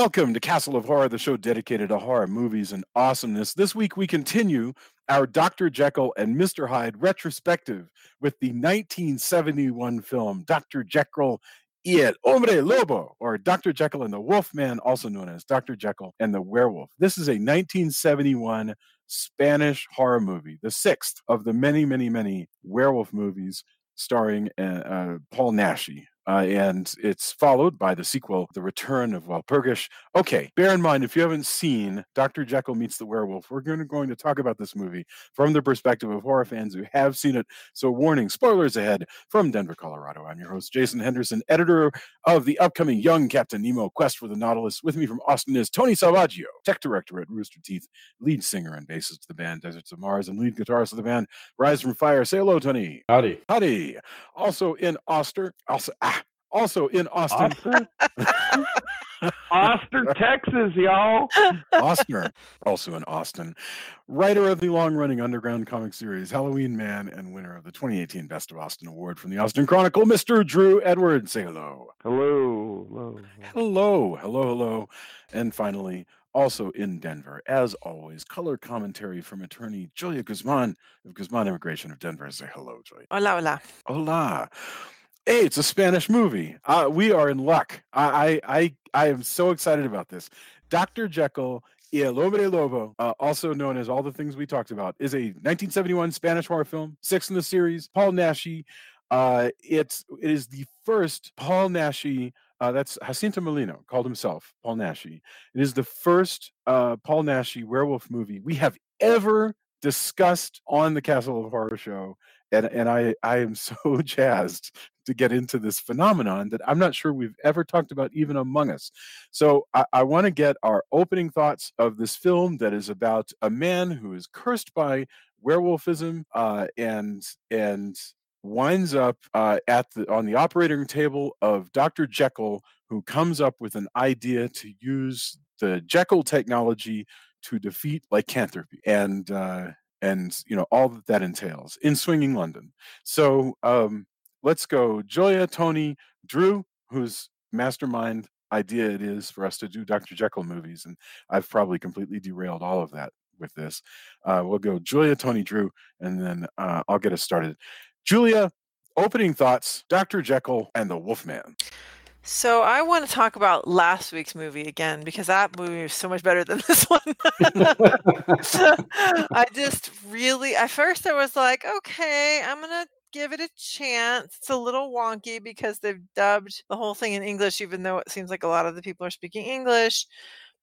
Welcome to Castle of Horror, the show dedicated to horror movies and awesomeness. This week we continue our Dr. Jekyll and Mr. Hyde retrospective with the 1971 film Dr. Jekyll y el Hombre Lobo, or Dr. Jekyll and the Wolfman, also known as Dr. Jekyll and the Werewolf. This is a 1971 Spanish horror movie, the sixth of the many werewolf movies starring Paul Naschy. And it's followed by the sequel, The Return of Walpurgis. Okay, bear in mind, if you haven't seen Dr. Jekyll Meets the Werewolf, we're going to talk about this movie from the perspective of horror fans who have seen it. So warning, spoilers ahead. From Denver, Colorado, I'm your host, Jason Henderson, editor of the upcoming Young Captain Nemo Quest for the Nautilus. With me from Austin is Tony Salvaggio, tech director at Rooster Teeth, lead singer and bassist of the band Deserts of Mars, and lead guitarist of the band Rise from Fire. Say hello, Tony. Howdy. Howdy. Also in Austin, Austin, Texas, y'all. Austin, also in Austin, writer of the long-running underground comic series Halloween Man and winner of the 2018 Best of Austin Award from the Austin Chronicle, Mr. Drew Edwards. Say hello. Hello. And finally, also in Denver, as always, color commentary from attorney Julia Guzman of Guzman Immigration of Denver. Say hello, Julia. Hola. Hey, it's a Spanish movie. We are in luck. I am so excited about this. Dr. Jekyll y el Hombre Lobo, also known as All the Things We Talked About, is a 1971 Spanish horror film, sixth in the series. Paul Naschy. It is the first Paul Naschy. That's Jacinto Molino called himself Paul Naschy. It is the first Paul Naschy werewolf movie we have ever discussed on the Castle of Horror show. And I am so jazzed to get into this phenomenon that I'm not sure we've ever talked about even among us. So I want to get our opening thoughts of this film that is about a man who is cursed by werewolfism and winds up on the operating table of Dr. Jekyll, who comes up with an idea to use the Jekyll technology to defeat lycanthropy and all that entails in swinging London. So let's go, Julia, Tony, Drew, whose mastermind idea it is for us to do Dr. Jekyll movies, and I've probably completely derailed all of that with this. We'll go Julia, Tony, Drew, and then I'll get us started. Julia, opening thoughts, Dr. Jekyll and the Wolfman. So I want to talk about last week's movie again, because that movie is so much better than this one. At first I was like, okay, I'm going to give it a chance. It's a little wonky because they've dubbed the whole thing in English, even though it seems like a lot of the people are speaking English.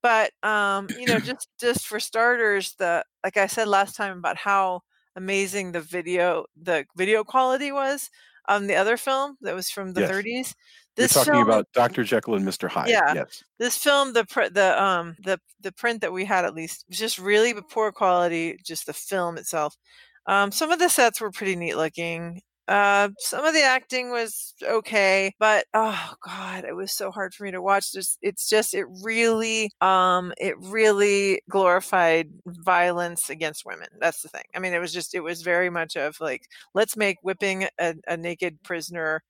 But, just for starters, like I said last time about how amazing the video quality was on the other film that was from the 30s. You're talking about Dr. Jekyll and Mr. Hyde. Yeah. Yes. This film, the print that we had, at least, was just really poor quality. Just the film itself. Some of the sets were pretty neat looking. Some of the acting was okay, but oh god, it was so hard for me to watch. It really glorified violence against women. That's the thing. I mean, it was very much of like, let's make whipping a half naked prisoner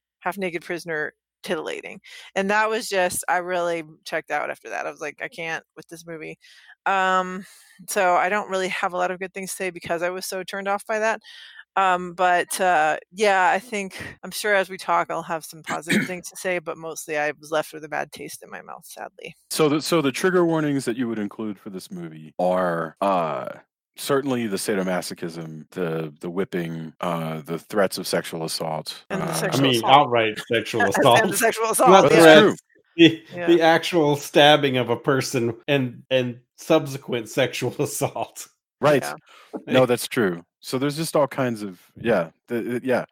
titillating. And that was just, I really checked out after that. I was like, I can't with this movie. So I don't really have a lot of good things to say because I was so turned off by that. I think, I'm sure as we talk, I'll have some positive things to say, but mostly I was left with a bad taste in my mouth, sadly. So the trigger warnings that you would include for this movie are, certainly the sadomasochism, the whipping, the threats of sexual assault. And the sexual assault. Outright sexual assault. And the sexual assault. Not That's threats. true. The actual stabbing of a person and subsequent sexual assault. Right. Yeah. No, that's true. So there's just all kinds of straight up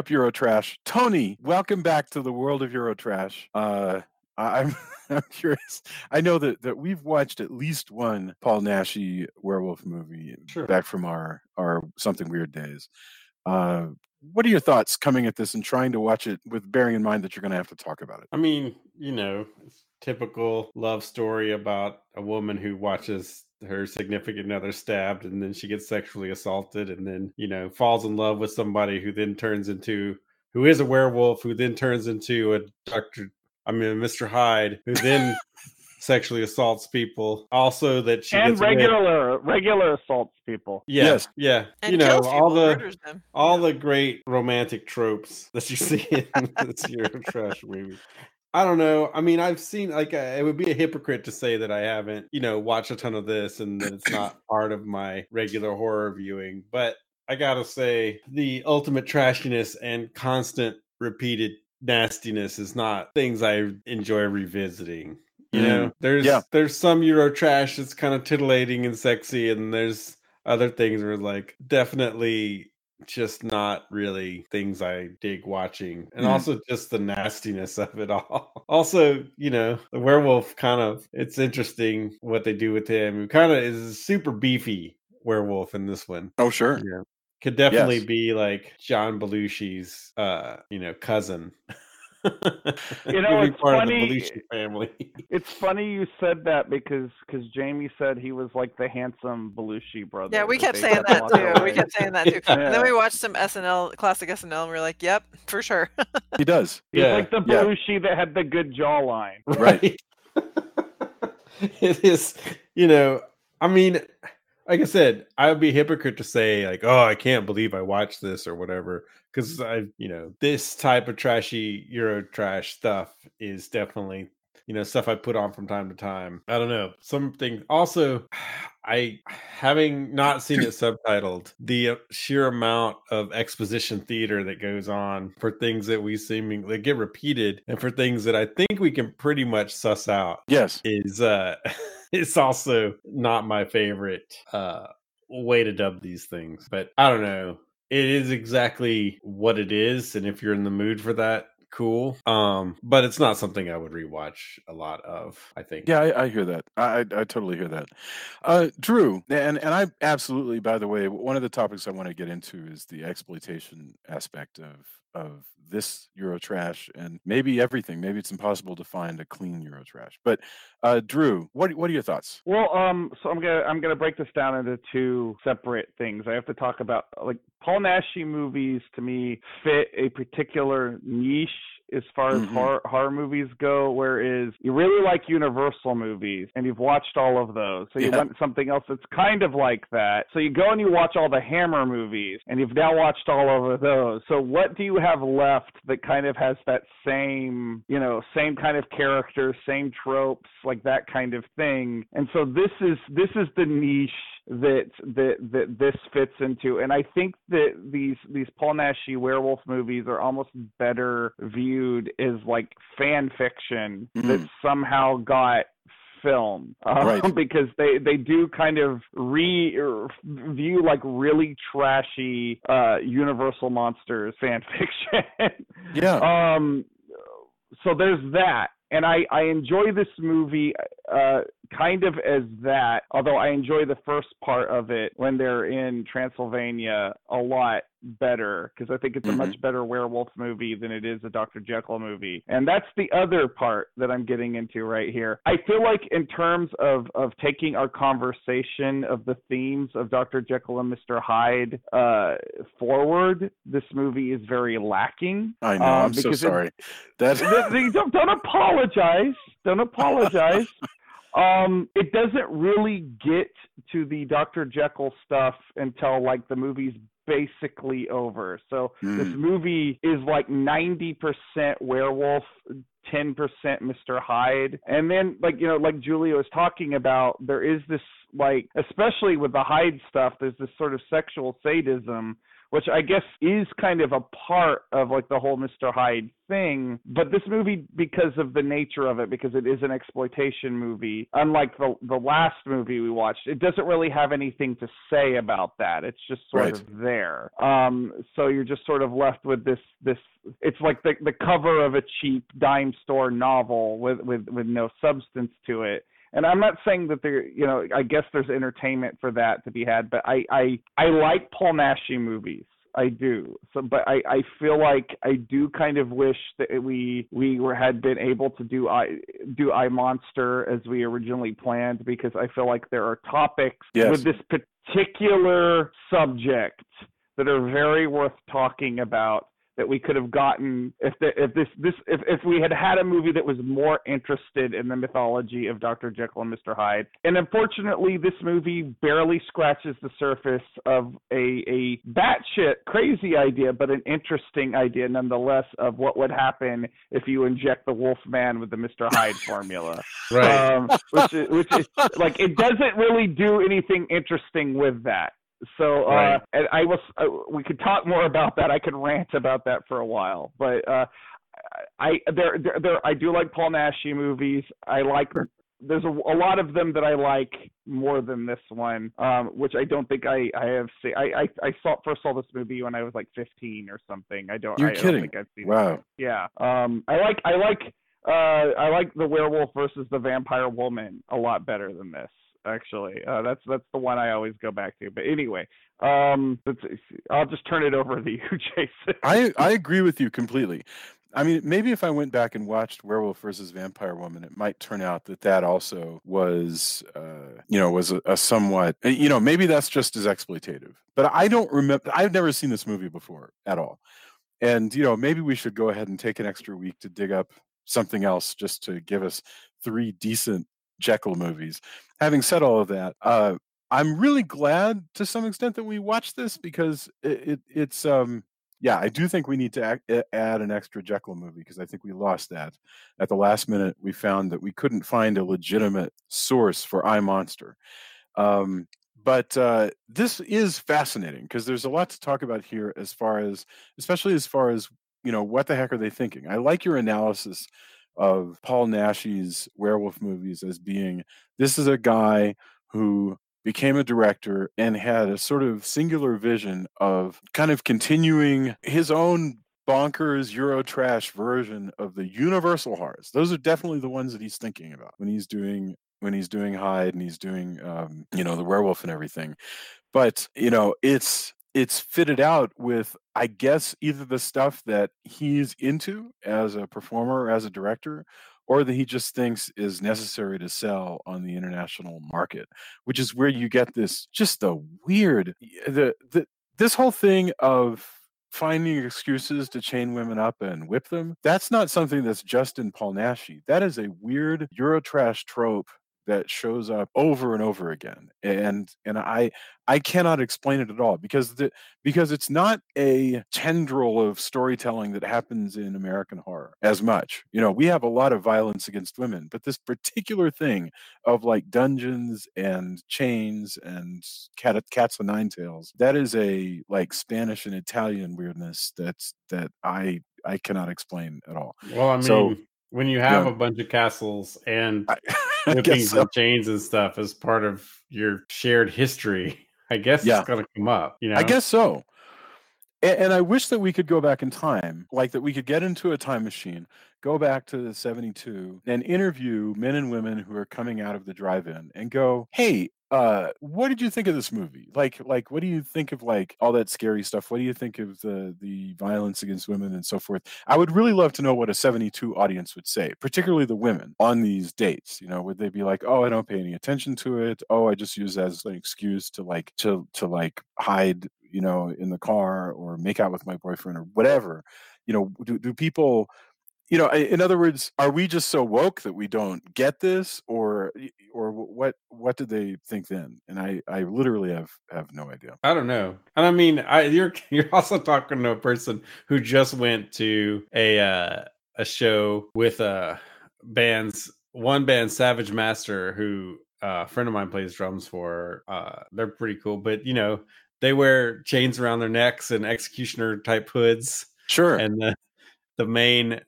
Eurotrash. Tony, welcome back to the world of Eurotrash. I'm curious. I know that we've watched at least one Paul Naschy werewolf movie back from our Something Weird days. What are your thoughts coming at this and trying to watch it with bearing in mind that you're going to have to talk about it? I mean, typical love story about a woman who watches her significant other stabbed and then she gets sexually assaulted and then, falls in love with somebody who is a werewolf, who then turns into Mr. Hyde, who then sexually assaults people. Also, that she and gets regular assaults people. Yes. Yeah. And kills people, murders them. All the great romantic tropes that you see in this Eurotrash movie. I don't know. I mean, I've seen, like, it would be a hypocrite to say that I haven't, watched a ton of this and that it's not part of my regular horror viewing. But I gotta say, the ultimate trashiness and constant repeated nastiness is not things I enjoy revisiting. There's some Eurotrash that's kind of titillating and sexy, and there's other things where, like, definitely just not really things I dig watching. And also just the nastiness of it all. Also, the werewolf it's interesting what they do with him. Who kind of is a super beefy werewolf in this one. Oh, sure. Yeah. Could definitely be like John Belushi's, cousin. It's part funny. Of the Belushi family. It's funny you said that because Jamie said he was like the handsome Belushi brother. Yeah, we kept saying that too. We kept saying that too. Yeah. And then we watched some classic SNL, and we were like, "Yep, for sure." He does. He's like the Belushi that had the good jawline. Right. It is. Like I said, I would be a hypocrite to say, like, oh, I can't believe I watched this or whatever. Because this type of trashy Eurotrash stuff is definitely, stuff I put on from time to time. I don't know. Something also, having not seen it subtitled, the sheer amount of exposition theater that goes on for things that we seemingly get repeated and for things that I think we can pretty much suss out. Yes. Is it's also not my favorite way to dub these things. But I don't know. It is exactly what it is, and if you're in the mood for that, cool. But it's not something I would rewatch a lot of, I think. Yeah, I hear that. I totally hear that. Drew, and I absolutely, by the way, one of the topics I want to get into is the exploitation aspect of this Eurotrash, and maybe everything. Maybe it's impossible to find a clean Eurotrash. But Drew, what are your thoughts? Well, so I'm gonna break this down into two separate things. I have to talk about, like, Paul Naschy movies to me fit a particular niche as far as horror movies go, whereas you really like Universal movies and you've watched all of those, so you want something else that's kind of like that. So you go and you watch all the Hammer movies and you've now watched all of those. So what do you have left that kind of has that same kind of character, same tropes, like that kind of thing? And so this is the niche that this fits into, and I think that these Paul Naschy werewolf movies are almost better viewed as like fan fiction that somehow got film, because they do kind of view like really trashy Universal Monsters fan fiction. So there's that. And I enjoy this movie kind of as that, although I enjoy the first part of it when they're in Transylvania a lot better, because I think it's a much better werewolf movie than it is a Dr. Jekyll movie. And that's the other part that I'm getting into right here. I feel like in terms of taking our conversation of the themes of Dr. Jekyll and Mr. Hyde forward, this movie is very lacking. I know. I'm so sorry. Don't apologize. Don't apologize. It doesn't really get to the Dr. Jekyll stuff until like the movie's basically over. So this movie is like 90% werewolf, 10% Mr. Hyde. And then, like Julia was talking about, there is this, like, especially with the Hyde stuff, there's this sort of sexual sadism, which I guess is kind of a part of like the whole Mr. Hyde thing. But this movie, because of the nature of it, because it is an exploitation movie, unlike the last movie we watched, it doesn't really have anything to say about that. It's just sort of there. So you're just sort of left with this it's like the cover of a cheap dime store novel with no substance to it. And I'm not saying that there, I guess there's entertainment for that to be had, but I like Paul Naschy movies. I do. So, but I feel like I do kind of wish that we had been able to do I Monster as we originally planned, because I feel like there are topics with this particular subject that are very worth talking about, that we could have gotten if we had a movie that was more interested in the mythology of Dr. Jekyll and Mr. Hyde. And unfortunately, this movie barely scratches the surface of a batshit crazy idea, but an interesting idea nonetheless of what would happen if you inject the Wolfman with the Mr. Hyde formula. Right. Which is like, it doesn't really do anything interesting with that. So, Right. and we could talk more about that. I could rant about that for a while, but I do like Paul Naschy movies. There's a lot of them that I like more than this one, which I don't think I have seen. I first saw this movie when I was like 15 or something. You're kidding. Don't think I've seen Wow. it. Yeah. I like The Werewolf versus the Vampire Woman a lot better than this. Actually, that's the one I always go back to. But anyway, I'll just turn it over to you, Jason. I agree with you completely. I mean, maybe if I went back and watched Werewolf versus Vampire Woman, it might turn out that also was, was a somewhat, maybe that's just as exploitative. But I don't remember. I've never seen this movie before at all. And, maybe we should go ahead and take an extra week to dig up something else just to give us 3 decent Jekyll movies. Having said all of that, I'm really glad to some extent that we watched this, because it's I do think we need to add an extra Jekyll movie, because I think we lost that at the last minute. We found that we couldn't find a legitimate source for I Monster. But this is fascinating, because there's a lot to talk about here, especially as far as what the heck are they thinking? I like your analysis of Paul Naschy's werewolf movies as being, this is a guy who became a director and had a sort of singular vision of kind of continuing his own bonkers Eurotrash version of the universal horrors. Those are definitely the ones that he's thinking about when he's doing Hyde and he's doing the werewolf and everything. But it's fitted out with, I guess, either the stuff that he's into as a performer or as a director, or that he just thinks is necessary to sell on the international market, which is where you get this, just the weird, this whole thing of finding excuses to chain women up and whip them. That's not something that's just in Paul Naschy. That is a weird Eurotrash trope that shows up over and over again, and I cannot explain it at all, because it's not a tendril of storytelling that happens in American horror as much. We have a lot of violence against women, but this particular thing of like dungeons and chains and cats and nine tails, that is a like Spanish and Italian weirdness that I cannot explain at all. Well, I mean, when you have a bunch of castles and whippings and chains and stuff as part of your shared history, I guess it's going to come up. I guess so. And I wish that we could go back in time, like that we could get into a time machine, go back to 72 and interview men and women who are coming out of the drive-in and go, hey, what did you think of this movie? Like, what do you think of like all that scary stuff? What do you think of the violence against women and so forth? I would really love to know what a 72 audience would say, particularly the women on these dates. Would they be like, oh, I don't pay any attention to it. Oh, I just use it as an excuse to hide, in the car or make out with my boyfriend or whatever. Do people, in other words, are we just so woke that we don't get this, or what did they think then? And I literally have no idea. I don't know. And I mean, you're also talking to a person who just went to a show with one band, Savage Master, who a friend of mine plays drums for. They're pretty cool, but they wear chains around their necks and executioner type hoods. Sure. And the main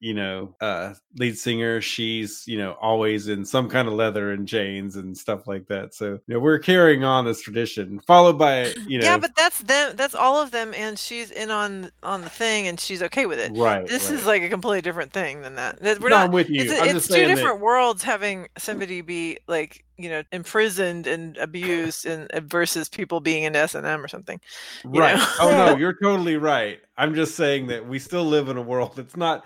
lead singer, she's always in some kind of leather and chains and stuff like that. So we're carrying on this tradition, followed by but that's them, that's all of them, and she's in on the thing and she's okay with it. Right. This is like a completely different thing than that. I'm with you. It's two different worlds, having somebody be like imprisoned and abused and versus people being in S&M or something. Right. Oh no, you're totally right. I'm just saying that we still live in a world. It's not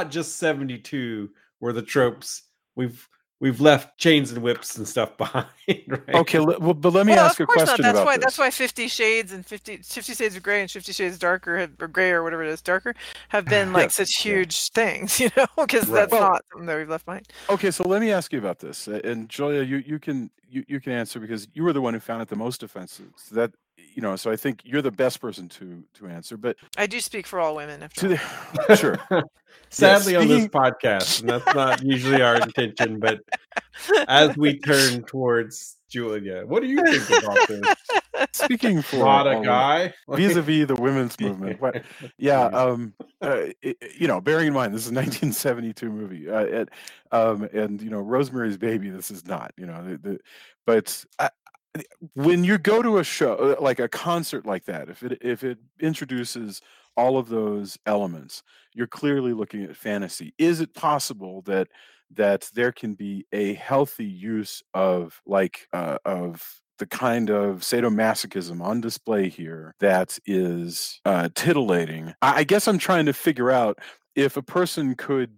just 72 where the tropes we've we've left chains and whips and stuff behind. Right? Okay, but let me ask a question that's about why, this. That's why 50 Shades and 50 Shades of Grey and 50 Shades Darker or Grey or whatever it is, Darker, have been like such huge things, because that's not something that we've left behind. Okay, so let me ask you about this, and Julia, you can answer because you were the one who found it the most offensive. So that so I think you're the best person to answer. But I do speak for all women, after sure. Sadly, on this podcast, and that's not usually our intention, but as we turn towards Julia, what do you think about this? Speaking for not a guy vis-a-vis the women's movement, bearing in mind this is a 1972 movie, and Rosemary's Baby, this is not, but when you go to a show like a concert like that, if it introduces all of those elements, you're clearly looking at fantasy. Is it possible that there can be a healthy use of the kind of sadomasochism on display here that is titillating? I guess I'm trying to figure out if a person could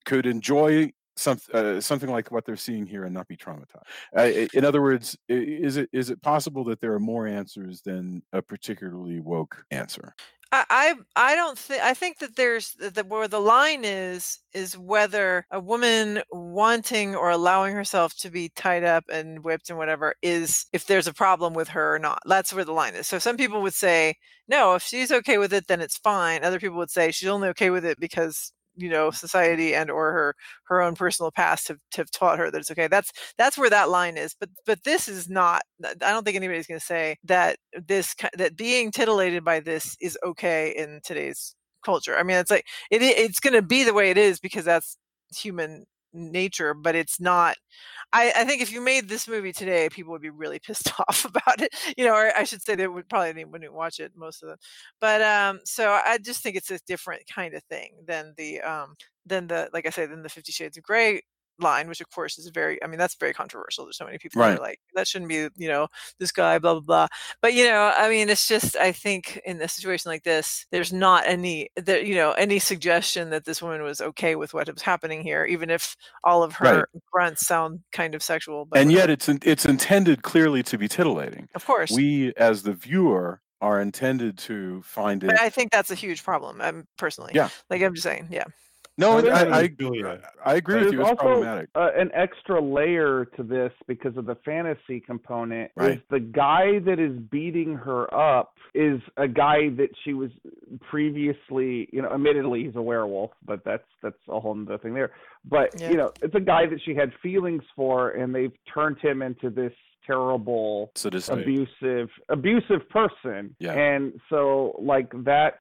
enjoy something like what they're seeing here and not be traumatized. In other words, is it possible that there are more answers than a particularly woke answer? I don't think. I think that there's where the line is whether a woman wanting or allowing herself to be tied up and whipped and whatever is, if there's a problem with her or not. That's where the line is. So some people would say, no, if she's okay with it, then it's fine. Other people would say she's only okay with it because society and or her own personal past have taught her that it's okay. That's where that line is. But this is not. I don't think anybody's going to say that that being titillated by this is okay in today's culture. I mean, it's like it's going to be the way it is because that's human nature, but it's not. I think if you made this movie today, people would be really pissed off about it, or I should say they would probably wouldn't watch it, most of them. But so I just think it's a different kind of thing than the like I say, than the 50 Shades of Grey line, which of course is that's very controversial. There's so many people that are like, that shouldn't be, this guy, blah, blah, blah. But, it's just, I think in a situation like this, there's not any suggestion that this woman was okay with what was happening here, even if all of her grunts sound kind of sexual. But yet it's intended clearly to be tittillating. Of course. We, as the viewer, are intended to find it. But I think that's a huge problem, personally. Yeah. Like I'm just saying, yeah. No, I agree with you. It's problematic. An extra layer to this because of the fantasy component is the guy that is beating her up is a guy that she was previously, admittedly he's a werewolf, but that's a whole other thing there. But it's a guy that she had feelings for, and they've turned him into this terrible, abusive person. Yeah. And so like that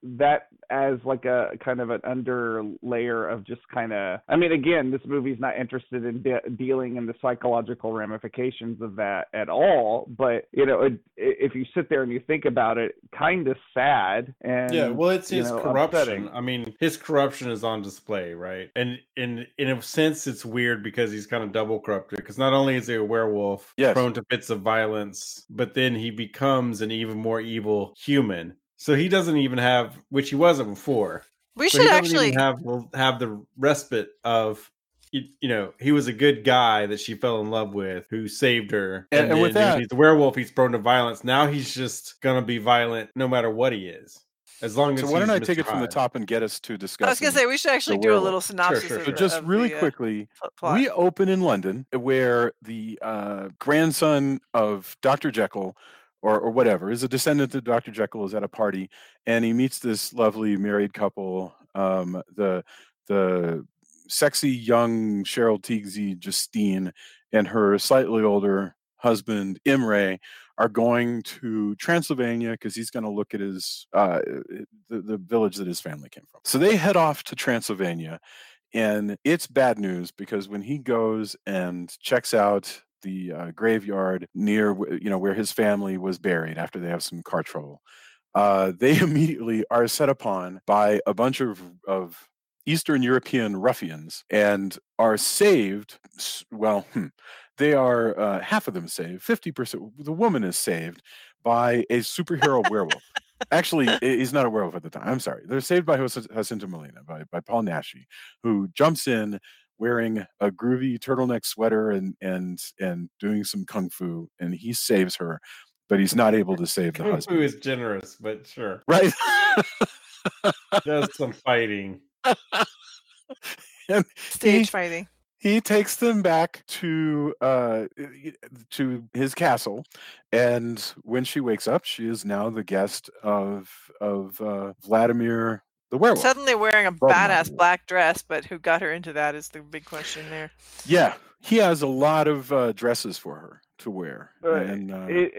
as like a kind of an under layer of just kind of, again, this movie's not interested in dealing in the psychological ramifications of that at all, but if you sit there and you think about it, kind of sad. And it's his corruption. Upsetting. His corruption is on display, right? And in a sense it's weird because he's kind of double corrupted, because not only is he a werewolf prone to fits of violence, but then he becomes an even more evil human. So he doesn't even have, which he wasn't before. We should actually have the respite of, he was a good guy that she fell in love with, who saved her. And with that, he's a werewolf, he's prone to violence. Now he's just gonna be violent no matter what he is. As long as so why don't I take it from the top and get us to discuss? I was going to say we should actually do a little synopsis. Sure. So just really quickly, we open in London, where the grandson of Dr. Jekyll, or whatever, is a descendant of Dr. Jekyll, is at a party, and he meets this lovely married couple. The sexy young Cheryl Tiegsy Justine and her slightly older husband Imre are going to Transylvania because he's going to look at his the village that his family came from. So they head off to Transylvania, and it's bad news because when he goes and checks out the graveyard near where his family was buried after they have some car trouble, they immediately are set upon by a bunch of Eastern European ruffians and are saved. Well, they are half of them saved. 50%. The woman is saved by a superhero werewolf. Actually, he's not a werewolf at the time. I'm sorry. They're saved by Jacinto Molina, by Paul Naschy, who jumps in wearing a groovy turtleneck sweater and doing some kung fu, and he saves her, but he's not able to save the husband. Kung fu is generous, but sure. Right. Does some fighting. And Stage fighting. He takes them back to his castle, and when she wakes up, she is now the guest of Vladimir the werewolf. Suddenly wearing a badass black dress, but who got her into that is the big question there. Yeah, he has a lot of dresses for her to wear. And,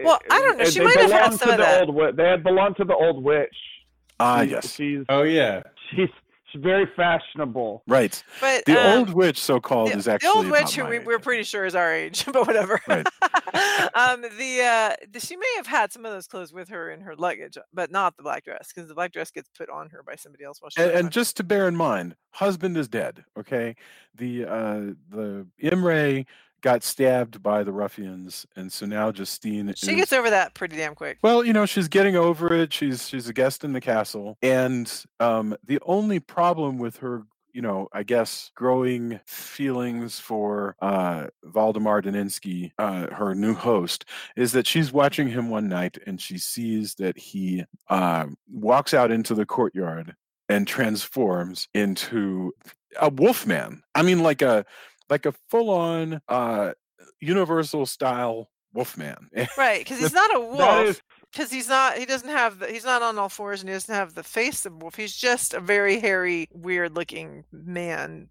well, I don't know. She might have had some of that. They had belonged to the old witch. Yes. Oh yeah. She's very fashionable. Right. But the old witch, so-called, is actually the old witch, who we're pretty sure is our age, but whatever. Right. She may have had some of those clothes with her in her luggage, but not the black dress, because the black dress gets put on her by somebody else. While and just to bear in mind, husband is dead. Okay, the Imre got stabbed by the ruffians, and so now Justine gets over that pretty damn quick. Well, she's getting over it. She's a guest in the castle, and the only problem with her, I guess, growing feelings for Waldemar Daninsky, her new host, is that she's watching him one night and she sees that he walks out into the courtyard and transforms into a Wolfman. I mean, like a full-on Universal style Wolfman. Right, because he's not a wolf. Because he's not on all fours, and he doesn't have the face of a wolf. He's just a very hairy, weird-looking man.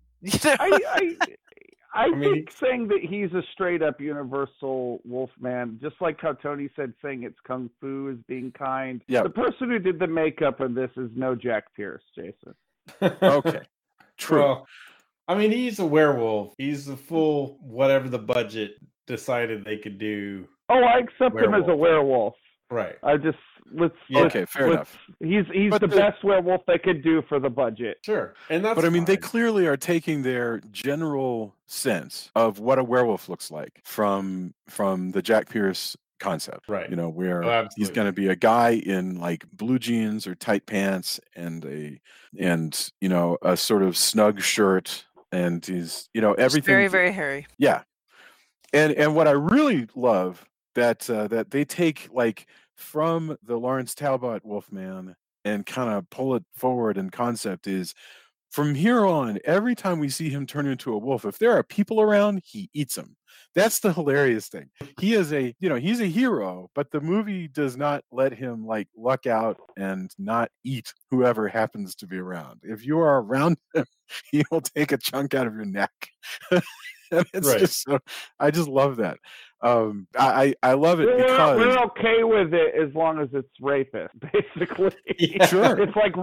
I think saying that he's a straight-up Universal Wolfman, just like how Tony said saying it's kung fu is being kind. Yeah. The person who did the makeup of this is no Jack Pierce, Jason. Okay, true. Well, he's a werewolf. He's the full whatever the budget decided they could do. Oh, I accept him as a werewolf. Right. Okay, fair enough. He's the best werewolf they could do for the budget. Sure. And that's But they clearly are taking their general sense of what a werewolf looks like from the Jack Pierce concept. Right. Where he's going to be a guy in like blue jeans or tight pants and a sort of snug shirt, and he's everything very, very hairy. Yeah. And what I really love that they take like from the Lawrence Talbot Wolfman and kind of pull it forward in concept is from here on, every time we see him turn into a wolf, if there are people around, he eats them. That's the hilarious thing. He is he's a hero, but the movie does not let him like luck out and not eat whoever happens to be around. If you are around him, he will take a chunk out of your neck. And it's just so, I just love that. I love it because we're okay with it as long as it's rapist, basically. Sure. It's like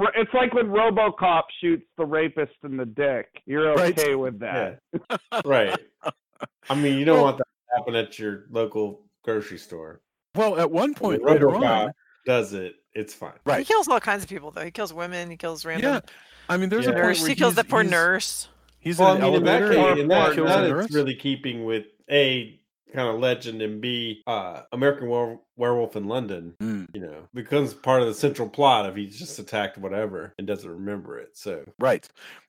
when RoboCop shoots the rapist in the dick. You're okay with that. Yeah. Right. You don't want that to happen at your local grocery store. Well, at one point later on, does it? It's fine. Right. He kills all kinds of people, though. He kills women. He kills random. Yeah. There's a point where he kills that poor nurse. He's in an elevator. In that it's really keeping with A, kind of legend, and B, American Werewolf in London. Becomes part of the central plot if he's just attacked whatever and doesn't remember it. So right.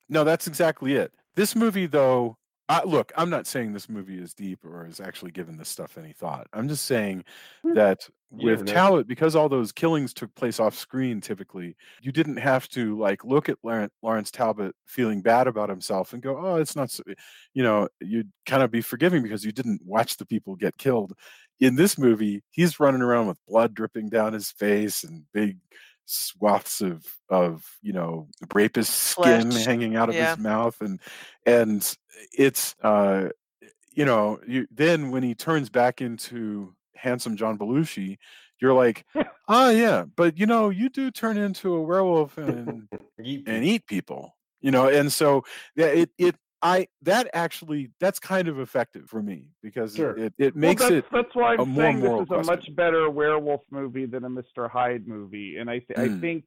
No, that's exactly it. This movie, though, look, I'm not saying this movie is deep or has actually given this stuff any thought. I'm just saying that with Talbot, because all those killings took place off screen, typically, you didn't have to like look at Lawrence Talbot feeling bad about himself and go, oh, it's not so, you'd kind of be forgiving because you didn't watch the people get killed. In this movie, he's running around with blood dripping down his face and big swaths of rapist skin hanging out of his mouth, and it's then when he turns back into handsome John Belushi, you're like, yeah, but you do turn into a werewolf and eat people, and so that's kind of effective for me because it makes that's why I'm saying this is question. A much better werewolf movie than a Mr. Hyde movie. And I think,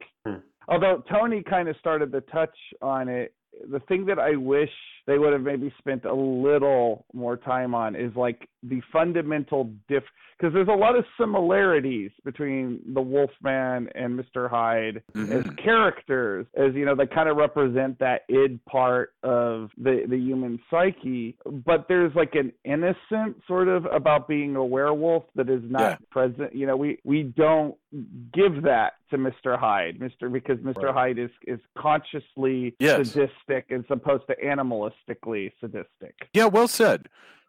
although Tony kind of started to touch on it, the thing that I wish they would have maybe spent a little more time on is like the fundamental because there's a lot of similarities between the Wolfman and Mr. Hyde as characters, as they kind of represent that id part of the human psyche, but there's like an innocence sort of about being a werewolf that is not present. We don't give that to Mr. Hyde, because Mr. Hyde is consciously sadistic as opposed to animalistically sadistic. Yeah, well said.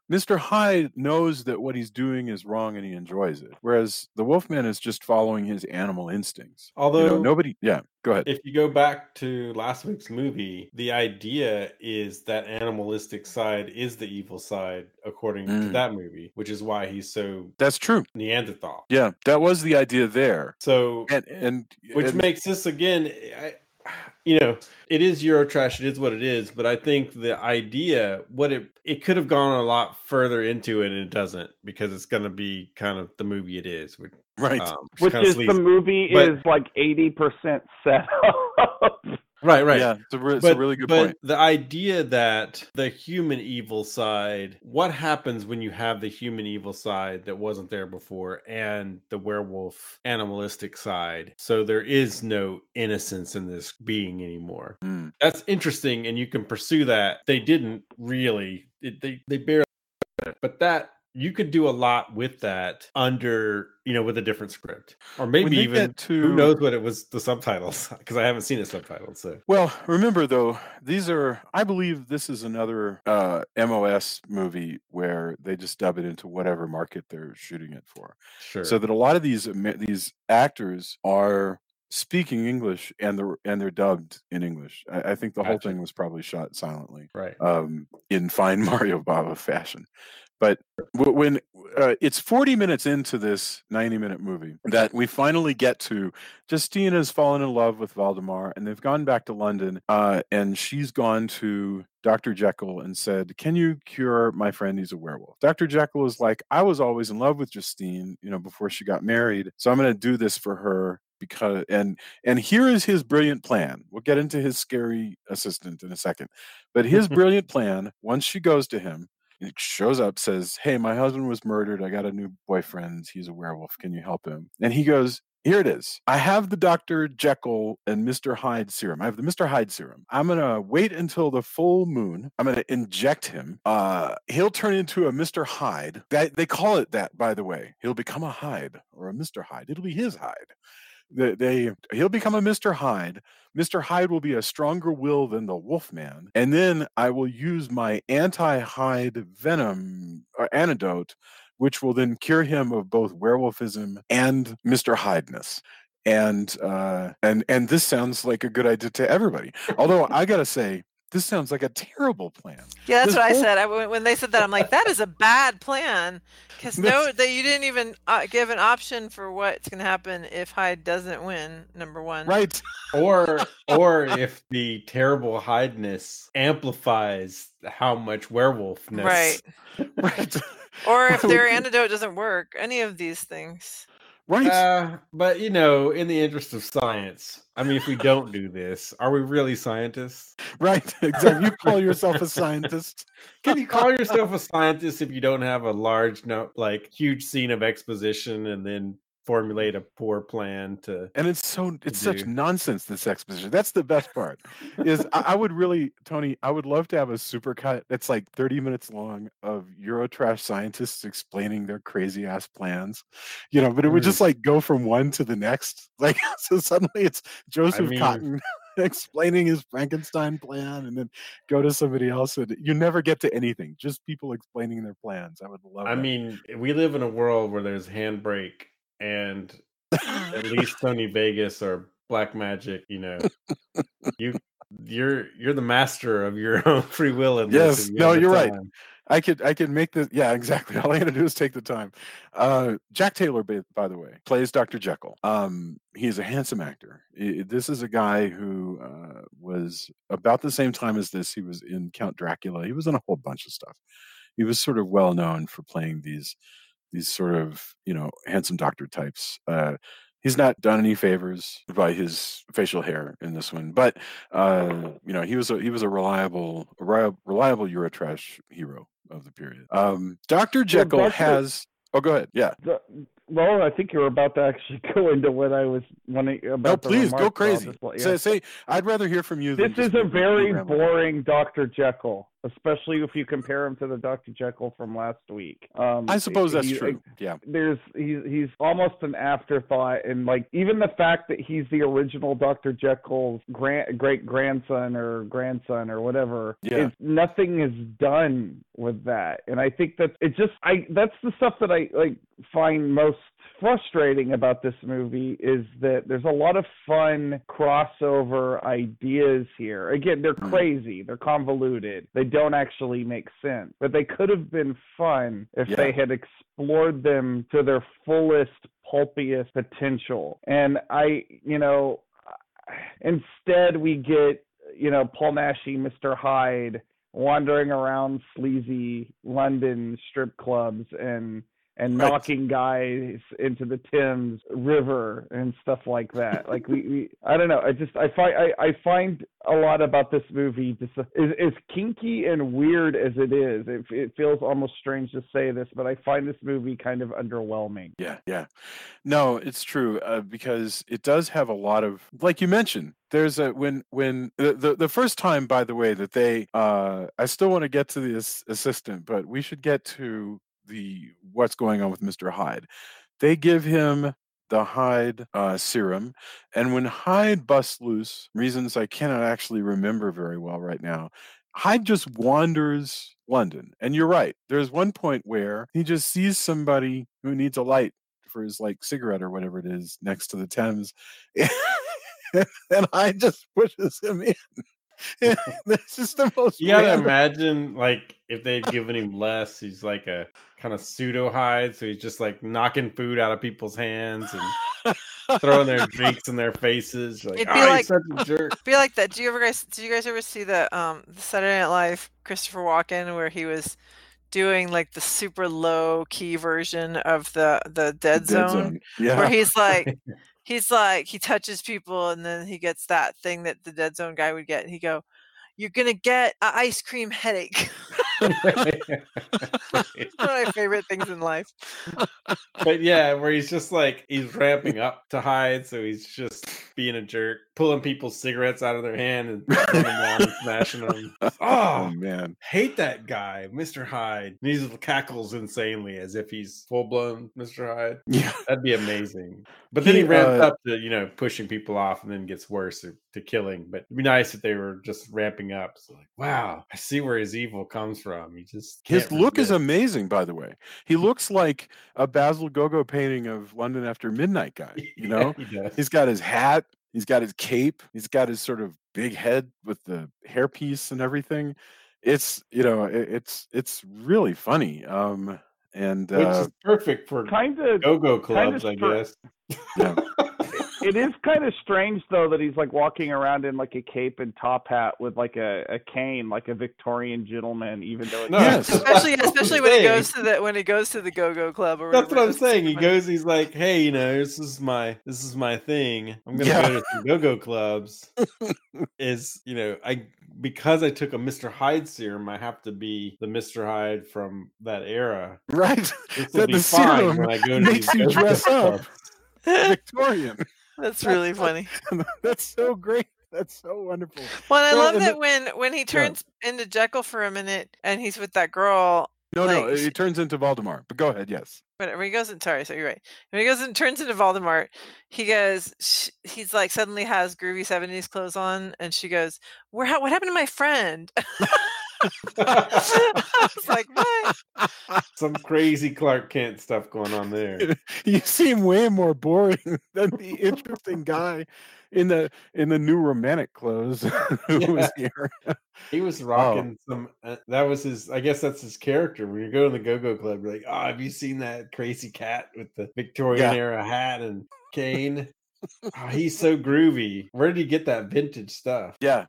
Mr. Hyde knows that what he's doing is wrong and he enjoys it, whereas the Wolfman is just following his animal instincts. Although go ahead. If you go back to last week's movie, the idea is that animalistic side is the evil side, according to that movie, which is why he's so that's true Neanderthal. Yeah, that was the idea there. So which makes this again. It is Eurotrash. It is what it is. But I think the idea, it could have gone a lot further into it, and it doesn't, because it's going to be kind of the movie it is. Right. Which is sleazy. The movie is like 80% set up. Right. Yeah, it's a really good point. But the idea that the human evil side, what happens when you have the human evil side that wasn't there before and the werewolf animalistic side? So there is no innocence in this being anymore. That's interesting, and you can pursue that. They didn't really. They barely, but that. You could do a lot with that under, with a different script, or maybe even who knows what it was, the subtitles, because I haven't seen the subtitles. So, well, remember though, I believe this is another MOS movie where they just dub it into whatever market they're shooting it for. Sure. So that a lot of these actors are speaking English and they're dubbed in English. I think the whole thing was probably shot silently, right? In fine Mario Bava fashion. But when it's 40 minutes into this 90-minute movie that we finally get to, Justine has fallen in love with Waldemar, and they've gone back to London, and she's gone to Dr. Jekyll and said, "Can you cure my friend? He's a werewolf." Dr. Jekyll is like, "I was always in love with Justine, before she got married, so I'm going to do this for her." Because and here is his brilliant plan. We'll get into his scary assistant in a second, but his brilliant plan, once she goes to him, it shows up, says, "Hey, my husband was murdered. I got a new boyfriend. He's a werewolf. Can you help him?" And he goes, "Here it is. I have the Dr. Jekyll and Mr. Hyde serum. I have the Mr. Hyde serum. I'm going to wait until the full moon. I'm going to inject him. He'll turn into a Mr. Hyde." They call it that, by the way. He'll become a Hyde or a Mr. Hyde. It'll be his Hyde. He'll become a Mr. Hyde. Mr. Hyde will be a stronger will than the Wolfman, and then I will use my anti-Hyde venom antidote, which will then cure him of both werewolfism and Mr. Hydeness. And this sounds like a good idea to everybody. Although I gotta say, this sounds like a terrible plan. Yeah, that's what I said. When they said that, I'm like, that is a bad plan. Because you didn't even give an option for what's going to happen if Hyde doesn't win, number one. Right. Or if the terrible Hydeness amplifies how much werewolfness. Right. Right. Or if their antidote doesn't work. Any of these things. Right. But, in the interest of science, I mean, if we don't do this, are we really scientists? Right. Exactly. You call yourself a scientist. Can you call yourself a scientist if you don't have a large, huge scene of exposition and then formulate a poor plan to? And it's such nonsense, this exposition. That's the best part. Is I would really, Tony, I would love to have a supercut that's like 30 minutes long of Eurotrash scientists explaining their crazy ass plans, but it would just like go from one to the next. Like, so suddenly it's Joseph Cotton explaining his Frankenstein plan, and then go to somebody else, and you never get to anything. Just people explaining their plans. I would love that. I mean, we live in a world where there's Handbrake and at least Tony Vegas or Black Magic. You're the master of your own free will. In yes, no, you're right. I could make this. Yeah, exactly. All I got to do is take the time. Jack Taylor, by the way, plays Dr. Jekyll. He's a handsome actor. This is a guy who was about the same time as this. He was in Count Dracula. He was in a whole bunch of stuff. He was sort of well known for playing these sort of, handsome doctor types. He's not done any favors by his facial hair in this one, but he was a reliable Eurotrash hero. of the period. Dr. Jekyll has. Oh, go ahead. Yeah. Well, I think you're about to actually go into what I was wanting about. No, please go crazy. Say, I'd rather hear from you. This is a very boring Dr. Jekyll, especially if you compare him to the Dr. Jekyll from last week. I suppose that's true. Yeah. He's almost an afterthought, and like even the fact that he's the original Dr. Jekyll's great grandson or whatever. Yeah. Nothing is done with that, and I think that's the stuff that I find most frustrating about this movie is that there's a lot of fun crossover ideas here. Again, they're crazy, they're convoluted, they don't actually make sense, but they could have been fun if they had explored them to their fullest, pulpiest potential. And instead we get, Paul Naschy, Mr. Hyde, wandering around sleazy London strip clubs and knocking guys into the Thames River and stuff like that. Like I don't know. I find a lot about this movie just as kinky and weird as it is. It feels almost strange to say this, but I find this movie kind of underwhelming. Yeah. No, it's true because it does have a lot of, like you mentioned. There's when the first time, by the way, that they I still want to get to this assistant, but we should get to what's going on with Mr. Hyde. They give him the Hyde serum, and when Hyde busts loose, reasons I cannot actually remember very well right now, Hyde just wanders London. And you're right, there's one point where he just sees somebody who needs a light for his cigarette or whatever it is next to the Thames, and Hyde just pushes him in. This is the most. You gotta imagine, if they'd given him less, he's like a kind of pseudo Hyde, so he's just knocking food out of people's hands and throwing their drinks in their faces. It'd be he's such a jerk. Be like that. Did you guys ever see the Saturday Night Live Christopher Walken where he was doing the super low key version of the Dead Zone? Yeah. Where he's he touches people and then he gets that thing that the Dead Zone guy would get. And he go, "You're gonna get an ice cream headache." One of my favorite things in life. But yeah, where he's just he's ramping up to Hyde, so he's just being a jerk, pulling people's cigarettes out of their hand and throwing them down and smashing them. Oh man, hate that guy, Mr. Hyde. And he cackles insanely as if he's full blown Mr. Hyde. Yeah, that'd be amazing. But then he ramps up to pushing people off, and then gets worse to killing. But it'd be nice if they were just ramping up. So wow, I see where his evil comes from. He just his look is amazing. By the way, he looks like a Basil Gogo painting of London After Midnight guy. He does. He's got his hat. He's got his cape. He's got his sort of big head with the hairpiece and everything. It's it's really funny. And which is perfect for kind of go-go clubs, I guess. Yeah. It is kind of strange though that he's walking around in a cape and top hat with a cane, like a Victorian gentleman, even though especially when he goes to the go-go club or that's what I'm saying. He goes, he's like, "Hey, this is my thing. I'm gonna go to some go-go clubs." Because I took a Mr. Hyde serum, I have to be the Mr. Hyde from that era. Right. That the serum when I go to makes you dress up Victorian. That's really funny. That's so great. That's so wonderful. Well, I love that when he turns into Jekyll for a minute and he's with that girl. No, he turns into Waldemar. But go ahead, yes. When he goes in, so you're right. When he goes and turns into Waldemar, he's suddenly has groovy 70s clothes on, and she goes, what happened to my friend? I was like, what? Some crazy Clark Kent stuff going on there. You seem way more boring than the interesting guy in the new romantic clothes who was here. He was rocking some. That was his. I guess that's his character. When you go to the go-go club, you're like, "Oh, have you seen that crazy cat with the Victorian era hat and cane?" Oh, he's so groovy. Where did he get that vintage stuff? Yeah,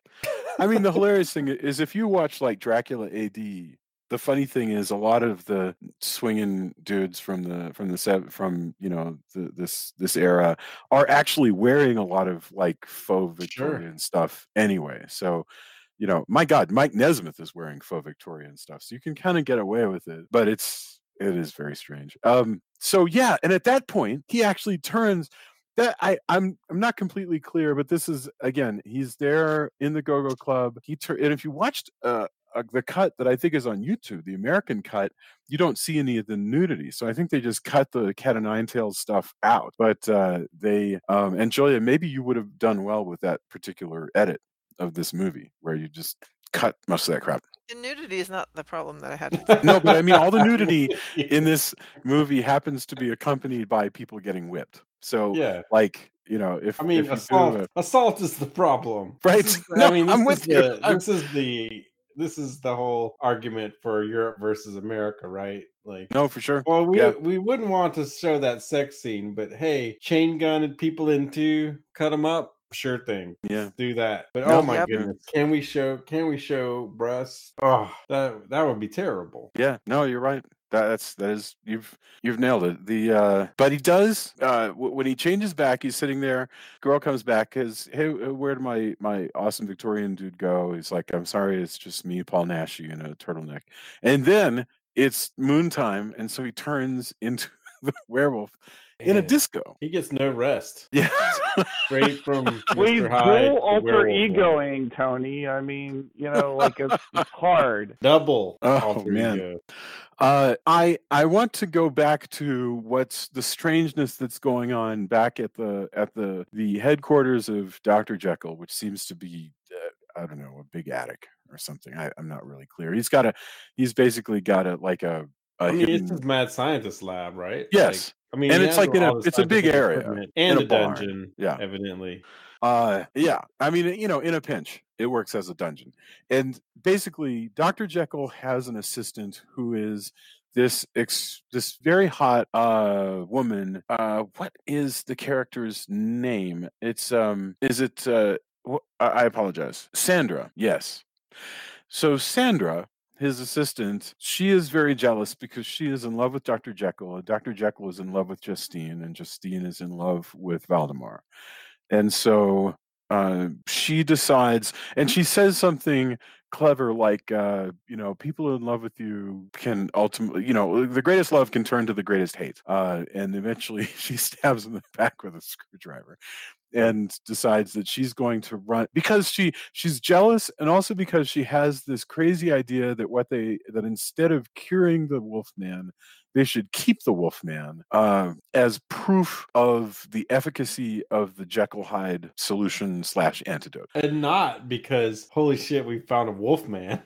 I mean, the hilarious thing is if you watch Dracula AD. The funny thing is, a lot of the swinging dudes from this era are actually wearing a lot of faux Victorian stuff anyway. So my God, Mike Nesmith is wearing faux Victorian stuff, so you can kind of get away with it, but it is very strange. So yeah, and at that point, he actually turns. That I'm not completely clear, but this is, again, he's there in the Go-Go Club. And if you watched the cut that I think is on YouTube, the American cut, you don't see any of the nudity. So I think they just cut the Cat o' Nine Tails stuff out. But they and Julia, maybe you would have done well with that particular edit of this movie where you just cut most of that crap. The nudity is not the problem that I had. No, but I mean, all the nudity in this movie happens to be accompanied by people getting whipped. So, yeah, like, if assault is the problem, right? I'm with you. This is the whole argument for Europe versus America, right? Like, no, for sure. Well, we wouldn't want to show that sex scene, but hey, chain gunning people into, cut them up. Sure thing. Yeah. Let's do that. But oh my goodness. Can we show breasts? Oh, that would be terrible. Yeah. No, you're right. That is you've nailed it. But he does when he changes back, he's sitting there, girl comes back, hey, where did my awesome Victorian dude go? He's like, I'm sorry, it's just me, Paul Naschy, in a turtleneck. And then it's moontime, and so he turns into the werewolf. In a disco. He gets no rest. Yeah. Straight from Mr. Hyde. Full alter egoing, Tony. I mean, like it's hard. Double alter ego. I want to go back to what's the strangeness that's going on back at the headquarters of Dr. Jekyll, which seems to be I don't know, a big attic or something. I'm not really clear. He's basically got it's his mad scientist lab, right? Yes. And it's like it's a big area and a dungeon, evidently. Yeah. I mean, in a pinch, it works as a dungeon. And basically, Dr. Jekyll has an assistant who is this very hot woman. What is the character's name? It's I apologize. Sandra. Yes. So Sandra, his assistant, she is very jealous because she is in love with Dr. Jekyll, and Dr. Jekyll is in love with Justine, and Justine is in love with Waldemar. And so she decides, and she says something clever like, people in love with you can ultimately, the greatest love can turn to the greatest hate. And eventually she stabs him in the back with a screwdriver. And decides that she's going to run because she's jealous, and also because she has this crazy idea that instead of curing the Wolfman, they should keep the Wolfman as proof of the efficacy of the Jekyll Hyde solution / antidote, and not because holy shit, we found a Wolfman.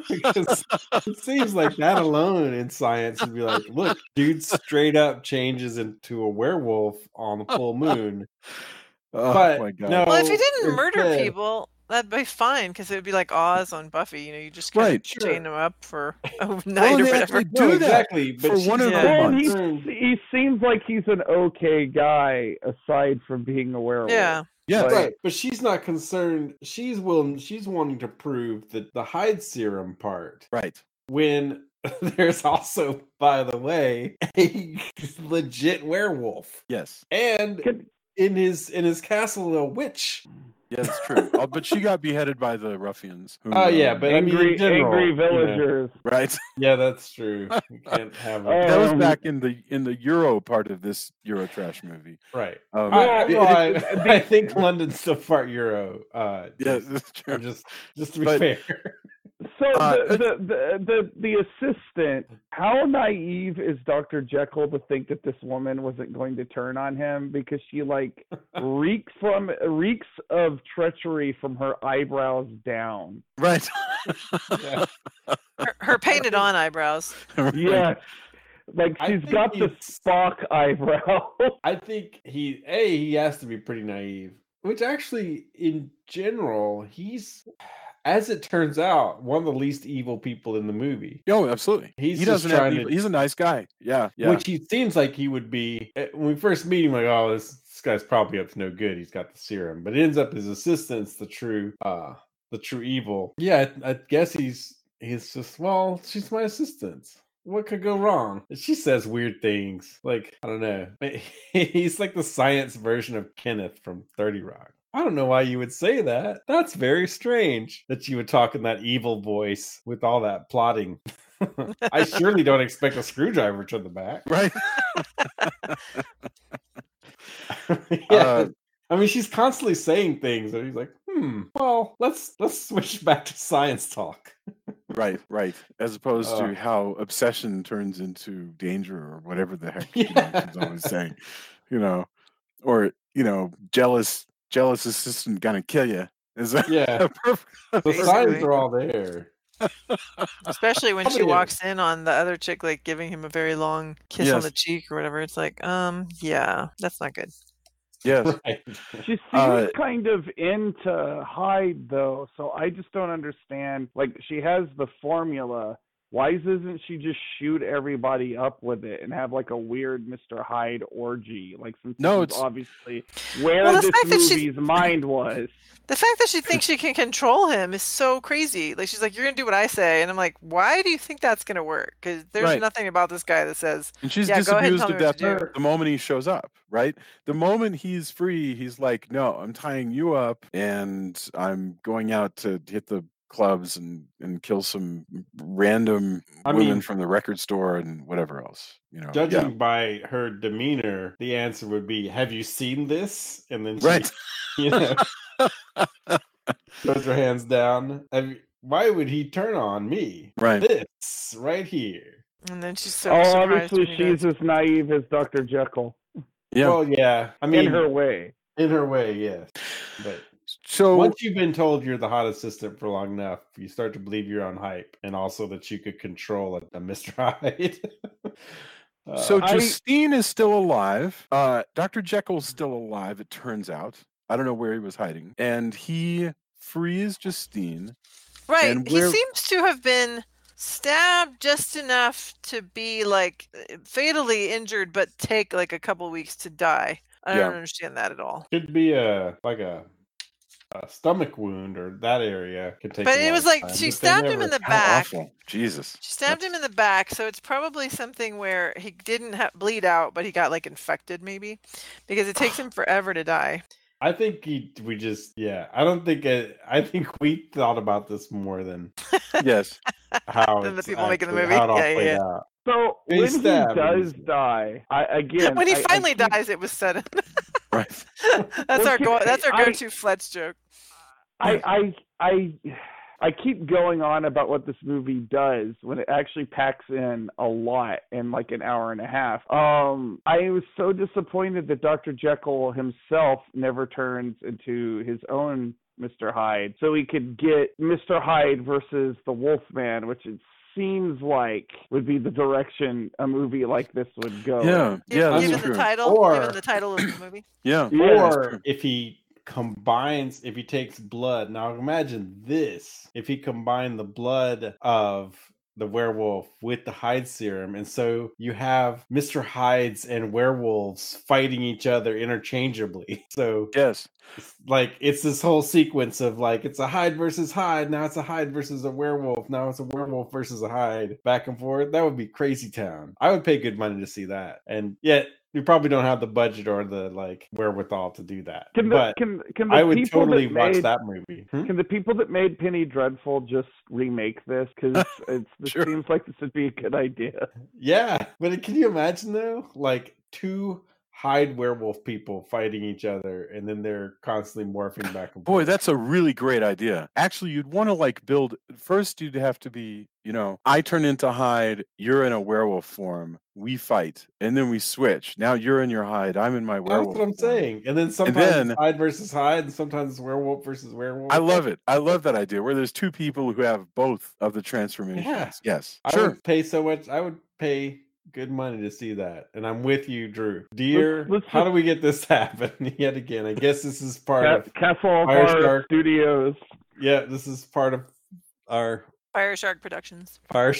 Because it seems like that alone in science would be like, look, dude straight up changes into a werewolf on the full moon. But my God. No, well, if he didn't murder people, that'd be fine, because it would be like Oz on Buffy. You just kind of chain them up for a night or whatever. Do that exactly, but for one or two months. He seems like he's an okay guy aside from being a werewolf. Yeah. Yeah, right. But she's not concerned. She's wanting to prove that the Hyde serum part. Right. When there's also, by the way, a legit werewolf. Yes. And in his castle, a witch. Yeah, that's true. But she got beheaded by the ruffians. Yeah, but angry angry villagers, right? Yeah, that's true. You can't have that was back in the Euro part of this Eurotrash movie, right? I think London's still part Euro. Yeah, that's true. Just to be fair. So the assistant, how naive is Dr. Jekyll to think that this woman wasn't going to turn on him, because she reeks of treachery from her eyebrows down. Right. her painted on eyebrows. Yes. Like she's got the Spock eyebrow. I think he has to be pretty naive, which actually in general he's, as it turns out, one of the least evil people in the movie. Oh, absolutely. He's a nice guy. Yeah. Which he seems like he would be. When we first meet him, like, oh, this guy's probably up to no good. He's got the serum, but it ends up his assistant's the true evil. Yeah, I guess he's just, well, she's my assistant. What could go wrong? She says weird things. Like, I don't know. He's like the science version of Kenneth from 30 Rock. I don't know why you would say that. That's very strange that you would talk in that evil voice with all that plotting. I surely don't expect a screwdriver to the back. Right. Yeah. I mean, she's constantly saying things, and he's like, well, let's switch back to science talk. Right. As opposed to how obsession turns into danger or whatever the heck she's always saying, or jealous assistant gonna kill you. Is that the signs are all there. Especially when she walks in on the other chick, like giving him a very long kiss on the cheek or whatever. It's like, yeah, that's not good. Yes. Right. She seems kind of into Hyde, though, so I just don't understand. Like, she has the formula. Why doesn't she just shoot everybody up with it and have, like, a weird Mr. Hyde orgy? Like, since it's obviously where this movie's mind was. The fact that she thinks she can control him is so crazy. Like, she's like, you're going to do what I say. And I'm like, why do you think that's going to work? Because there's nothing about this guy that says, and she's disabused to death the moment he shows up, right? The moment he's free, he's like, no, I'm tying you up and I'm going out to hit the clubs and kill some random women from the record store and whatever else. Judging by her demeanor, the answer would be, have you seen this? And then she, throws her hands down. Why would he turn on me? Right. This right here. And then she's so surprised. Obviously she's as naive as Dr. Jekyll. Yeah. Well, yeah. I mean, in her way, yes. But so once you've been told you're the hot assistant for long enough, you start to believe you're on hype, and also that you could control a Mr. Hyde. So Justine is still alive. Dr. Jekyll's still alive, it turns out. I don't know where he was hiding. And he frees Justine. Right. He seems to have been stabbed just enough to be like fatally injured, but take like a couple weeks to die. I don't understand that at all. Could be a stomach wound, or that area could take. But it was like she stabbed him in the back. Awful. Jesus. She stabbed him in the back, so it's probably something where he didn't bleed out, but he got like infected, maybe, because it takes him forever to die. I think I think we thought about this more than how than the people making the movie. Out. So when he does die, when he finally dies, it was sudden. Right. That's our go-to Fletch joke. I keep going on about what this movie does when it actually packs in a lot in like an hour and a half. I was so disappointed that Dr. Jekyll himself never turns into his own Mr. Hyde, so he could get Mr. Hyde versus the Wolfman, which is seems like would be the direction a movie like this would go. Yeah, given the title of the movie. Yeah. Or if he takes blood. Now imagine this. If he combined the blood of the werewolf with the Hyde serum, and so you have Mr. Hydes and werewolves fighting each other interchangeably. So it's this whole sequence of like, it's a Hyde versus Hyde, now it's a Hyde versus a werewolf, now it's a werewolf versus a Hyde, back and forth. That would be crazy town. I would pay good money to see that, and yet we probably don't have the budget or the like wherewithal to do that. I would totally watch that movie. Can the people that made Penny Dreadful just remake this? Because seems like this would be a good idea. Yeah, but can you imagine though, like two Hyde werewolf people fighting each other, and then they're constantly morphing back and forth. Boy, that's a really great idea. Actually, you'd want to like build. First, you'd have to be, I turn into Hyde, you're in a werewolf form, we fight, and then we switch. Now you're in your Hyde, I'm in my werewolf. That's what I'm saying. And then sometimes it's Hyde versus Hyde, and sometimes it's werewolf versus werewolf. I love it. I love that idea where there's two people who have both of the transformations. Yeah. Yes, I would pay so much. I would pay good money to see that, and I'm with you, Drew. Dear, how do we get this to happen yet again? I guess this is part of Castle of Horror Studios. Yeah, this is part of our Fire Shark Productions, Lava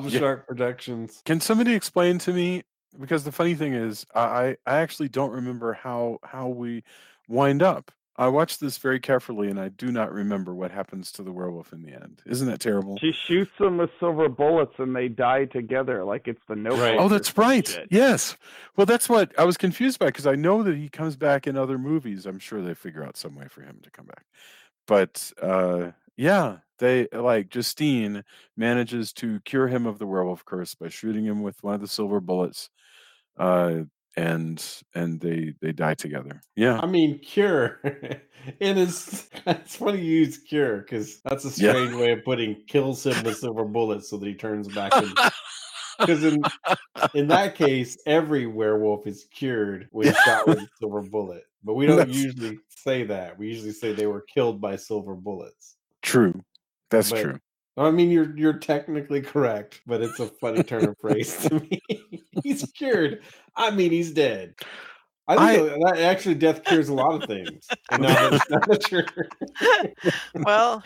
Shark Productions. Can somebody explain to me? Because the funny thing is, I actually don't remember how we wind up I watched this very carefully, and I do not remember what happens to the werewolf in the end. Isn't that terrible? She shoots them with silver bullets, and they die together, like it's the Notebook. Right. Oh, that's right. Yes. Well, that's what I was confused by, because I know that he comes back in other movies. I'm sure they figure out some way for him to come back. But yeah, they Justine manages to cure him of the werewolf curse by shooting him with one of the silver bullets. And they die together. Yeah. I memean, cure. It's funny you use cure, because that's a strange way of putting kills him with silver bullets so that he turns back in. Because in that case, every werewolf is cured when shot with a silver bullet. But we don't usually say that. We usually say they were killed by silver bullets. True. That's true. I mean, you're technically correct, but it's a funny turn of phrase to me. He's cured. I mean, he's dead. I think that actually death cures a lot of things. And now that you're... Well,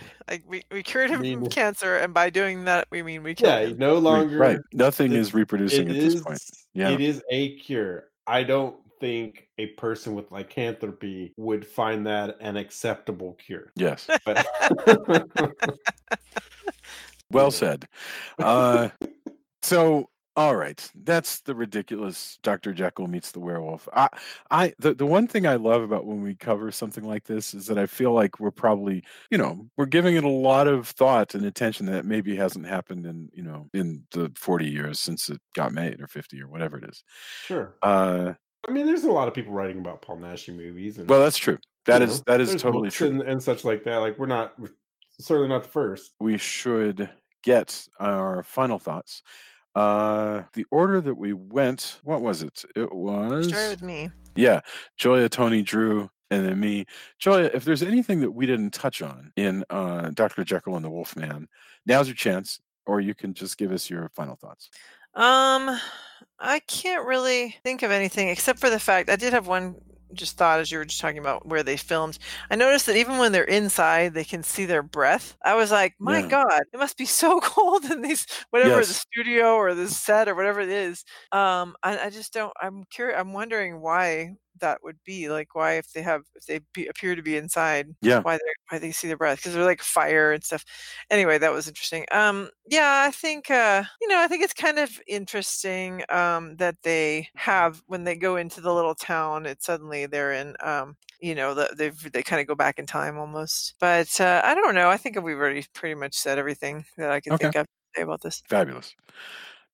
we cured him from cancer, and by doing that, we mean we killed him. No longer... Right. Nothing is reproducing at this point. Yeah. It is a cure. I don't think a person with lycanthropy would find that an acceptable cure. Yes. But... Well said. So, all right, that's the ridiculous Dr. Jekyll meets the werewolf. The one thing I love about when we cover something like this is that I feel like we're probably, we're giving it a lot of thought and attention that maybe hasn't happened in the 40 years since it got made, or 50, or whatever it is. Sure. I mean, there's a lot of people writing about Paul Naschy movies. Well, that's true. That is totally true. And such like that. Like, we're certainly not the first. We should get our final thoughts. The order that we went, what was it? It was... Start with me. Yeah. Julia, Tony, Drew, and then me. Julia, if there's anything that we didn't touch on in Dr. Jekyll and the Wolfman, now's your chance, or you can just give us your final thoughts. I can't really think of anything except for the fact I did have one just thought as you were just talking about where they filmed. I noticed that even when they're inside, they can see their breath. I was like, my God, it must be so cold in these, whatever, the studio or the set or whatever it is. I just don't, I'm curious. I'm wondering why that would be, like, why if they appear to be inside, why they see their breath, because they're like fire and stuff. Anyway, that was interesting. I think I think it's kind of interesting that they have, when they go into the little town, it's suddenly they're in they kind of go back in time almost. But I don't know, I think we've already pretty much said everything that I can think of to say about this. Fabulous.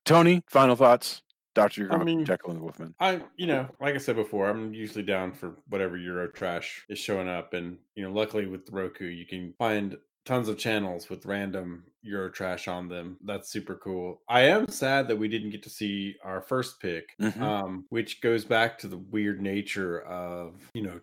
Tony, final thoughts? Dr. Jekyll and the Wolfman. Like I said before, I'm usually down for whatever Euro trash is showing up. And, luckily with Roku, you can find tons of channels with random Euro trash on them. That's super cool. I am sad that we didn't get to see our first pick, which goes back to the weird nature of,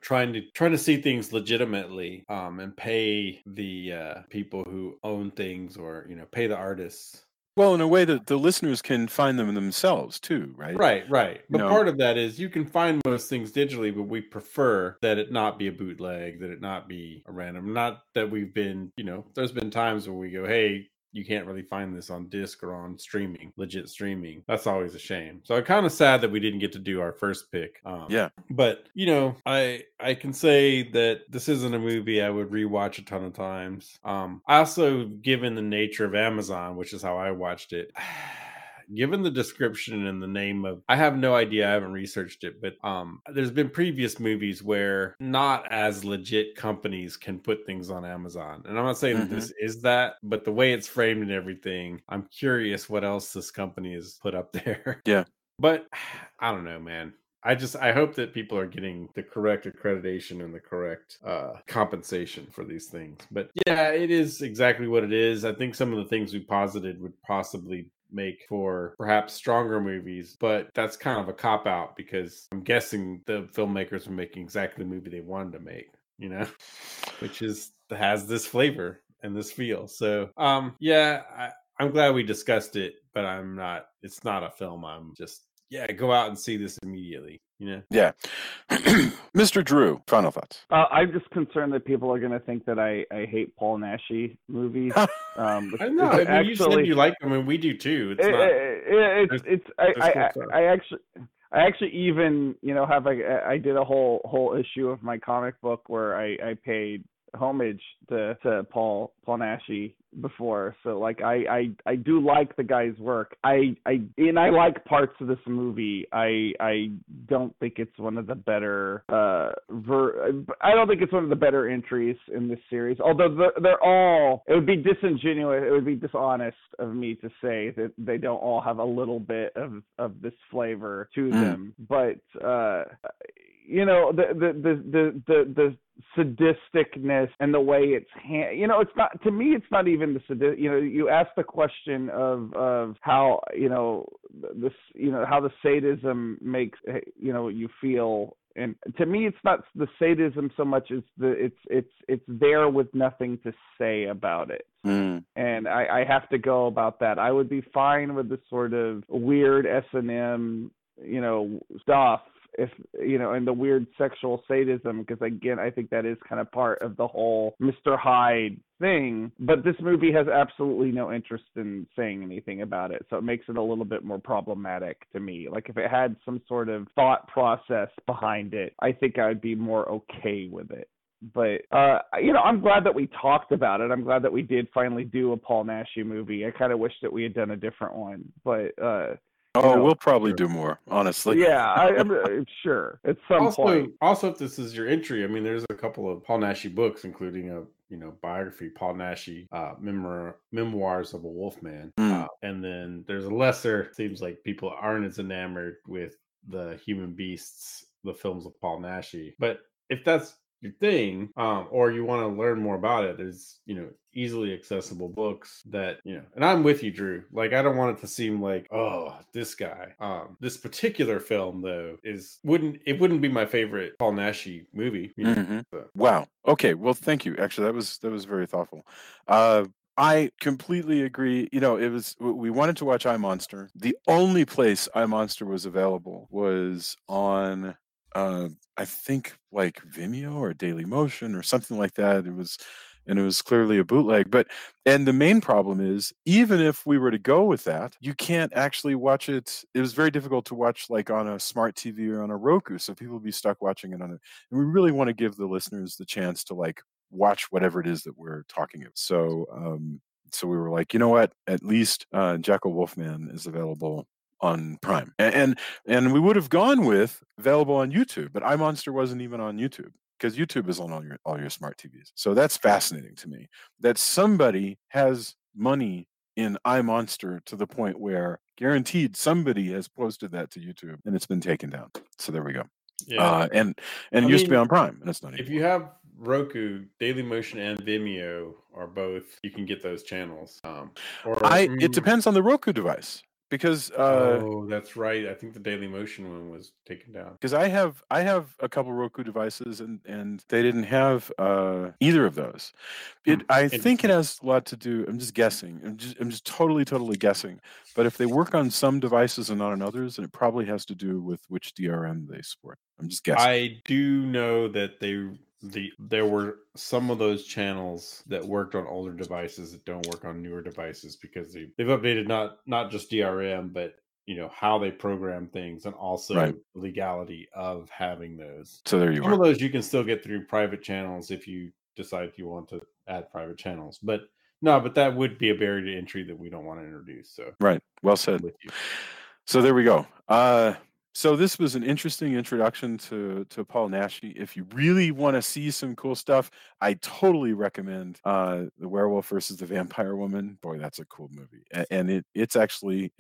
trying to see things legitimately, and pay the people who own things, or, pay the artists. Well, in a way that the listeners can find them themselves too, right? Right. But part of that is you can find most things digitally, but we prefer that it not be a bootleg, that it not be a random. Not that we've been, there's been times where we go, hey, you can't really find this on disc or on streaming, legit streaming. That's always a shame. So I'm kind of sad that we didn't get to do our first pick. But, I can say that this isn't a movie I would rewatch a ton of times. I also, given the nature of Amazon, which is how I watched it, given the description and the name of, I have no idea, I haven't researched it, but there's been previous movies where not as legit companies can put things on Amazon. And I'm not saying that this is that, but the way it's framed and everything, I'm curious what else this company has put up there. Yeah. But I don't know, man. I hope that people are getting the correct accreditation and the correct compensation for these things. But yeah, it is exactly what it is. I think some of the things we posited would possibly make for perhaps stronger movies, but that's kind of a cop-out, because I'm guessing the filmmakers were making exactly the movie they wanted to make, which has this flavor and this feel. So I'm glad we discussed it, but it's not a film I'm just, go out and see this immediately, Yeah. Mr. Drew, final thoughts. I'm just concerned that people are going to think that I hate Paul Naschy movies. I know. You said you like them, and we do too. I actually even, I did a whole issue of my comic book where I paid homage to Paul Naschy before. So like I do like the guy's work. I like parts of this movie. I don't think it's one of the better I don't think it's one of the better entries in this series. Although they're all, it would be disingenuous, it would be dishonest of me to say that they don't all have a little bit of this flavor to them. But the sadisticness and the way it's it's not, to me, it's not even the you ask the question of how this how the sadism makes you feel, and to me it's not the sadism so much as it's there with nothing to say about it. And I have to go about that. I would be fine with the sort of weird S&M stuff, if and the weird sexual sadism, because again, I think that is kind of part of the whole Mr. Hyde thing. But this movie has absolutely no interest in saying anything about it, so it makes it a little bit more problematic to me. Like, if it had some sort of thought process behind it, I think I would be more okay with it. But I'm glad that we talked about it. I'm glad that we did finally do a Paul Naschy movie. I kind of wish that we had done a different one, but we'll probably do more, honestly. Yeah, I'm sure at some point. Also, if this is your entry, I mean, there's a couple of Paul Naschy books, including a biography, Paul Naschy, Memoirs of a Wolfman, and then there's a lesser. Seems like people aren't as enamored with the Human Beasts, the films of Paul Naschy. But if that's your thing, or you want to learn more about it, there's easily accessible books that and I'm with you, Drew. Like, I don't want it to seem like, oh, this guy, this particular film though wouldn't be my favorite Paul Naschy movie. So. Wow. Okay. Well, thank you. Actually, that was very thoughtful. I completely agree. We wanted to watch iMonster. The only place iMonster was available was on I think like Vimeo or Dailymotion or something like that. It was clearly a bootleg. And the main problem is, even if we were to go with that, you can't actually watch it. It was very difficult to watch like on a smart TV or on a Roku. So people would be stuck watching it on it. And we really want to give the listeners the chance to like watch whatever it is that we're talking about. So we were like, you know what? At least Jekyll Wolfman is available on Prime, and we would have gone with available on YouTube, but iMonster wasn't even on YouTube, because YouTube is on all your smart TVs. So that's fascinating to me, that somebody has money in iMonster to the point where guaranteed somebody has posted that to YouTube and it's been taken down. So there we go. Yeah. And it used to be on Prime, and it's not anymore. If you have Roku, Dailymotion, and Vimeo are both, you can get those channels. It depends on the Roku device. Because that's right. I think the Dailymotion one was taken down. Because I have a couple Roku devices, and they didn't have either of those. I think it has a lot to do. I'm just guessing. I'm just totally guessing. But if they work on some devices and not on others, then it probably has to do with which DRM they support. I'm just guessing. I do know that there were some of those channels that worked on older devices that don't work on newer devices, because they've updated not just DRM, but how they program things, and also the legality of having those. So there you are. Some of those you can still get through private channels if you decide you want to add private channels, but that would be a barrier to entry that we don't want to introduce. So right, well said. So there we go. So this was an interesting introduction to Paul Naschy. If you really want to see some cool stuff, I totally recommend The Werewolf versus the Vampire Woman. Boy, that's a cool movie. And it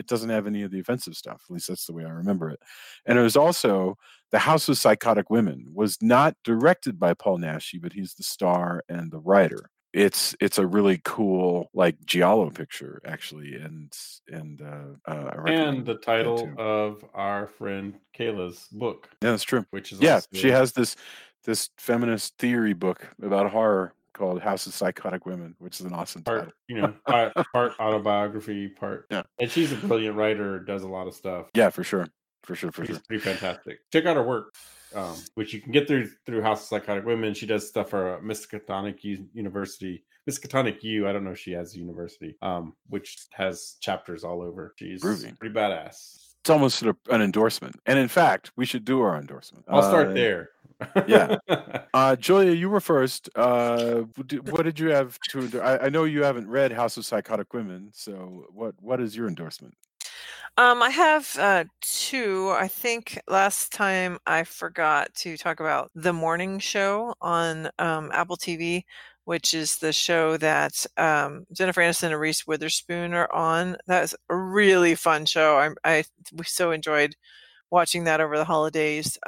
doesn't have any of the offensive stuff. At least that's the way I remember it. And it was also The House of Psychotic Women, was not directed by Paul Naschy, but he's the star and the writer. It's a really cool like giallo picture, actually, and the title of our friend Kayla's book. Yeah, that's true. Which is she has this feminist theory book about horror called House of Psychotic Women, which is an awesome title. Part autobiography, part. Yeah, and she's a brilliant writer. Does a lot of stuff. Yeah, for sure. She's pretty fantastic. Check out her work. Which you can get through House of Psychotic Women. She does stuff for Miskatonic University. Miskatonic U, I don't know if she has a university, which has chapters all over. She's pretty badass. It's almost an endorsement. And in fact, we should do our endorsement. I'll start there. Yeah. Julia, you were first. What did you have to? I know you haven't read House of Psychotic Women, so what is your endorsement? I have two. I think last time I forgot to talk about The Morning Show on Apple TV, which is the show that Jennifer Aniston and Reese Witherspoon are on. That was a really fun show. We so enjoyed watching that over the holidays.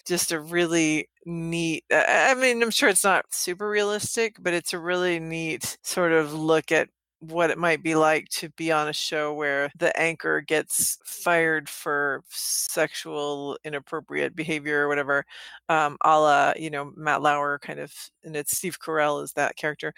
Just a really neat, I mean, I'm sure it's not super realistic, but it's a really neat sort of look at what it might be like to be on a show where the anchor gets fired for sexual inappropriate behavior or whatever, a la, Matt Lauer kind of, and it's Steve Carell is that character.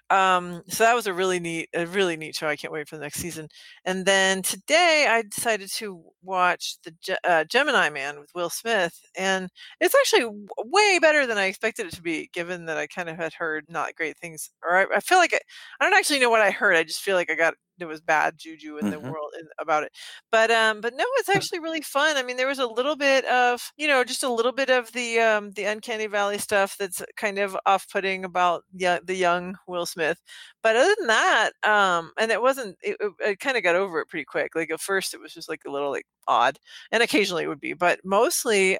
So that was a really neat show. I can't wait for the next season. And then today I decided to watch the Gemini Man with Will Smith, and it's actually way better than I expected it to be, given that I kind of had heard not great things, or I feel like I don't actually know what I heard. I just feel like there was bad juju in the world about it. But no, it's actually really fun. I mean, there was a little bit of, just a little bit of the Uncanny Valley stuff that's kind of off-putting about the young Will Smith. But other than that, and I kind of got over it pretty quick. Like at first it was just like a little like odd, and occasionally it would be, but mostly,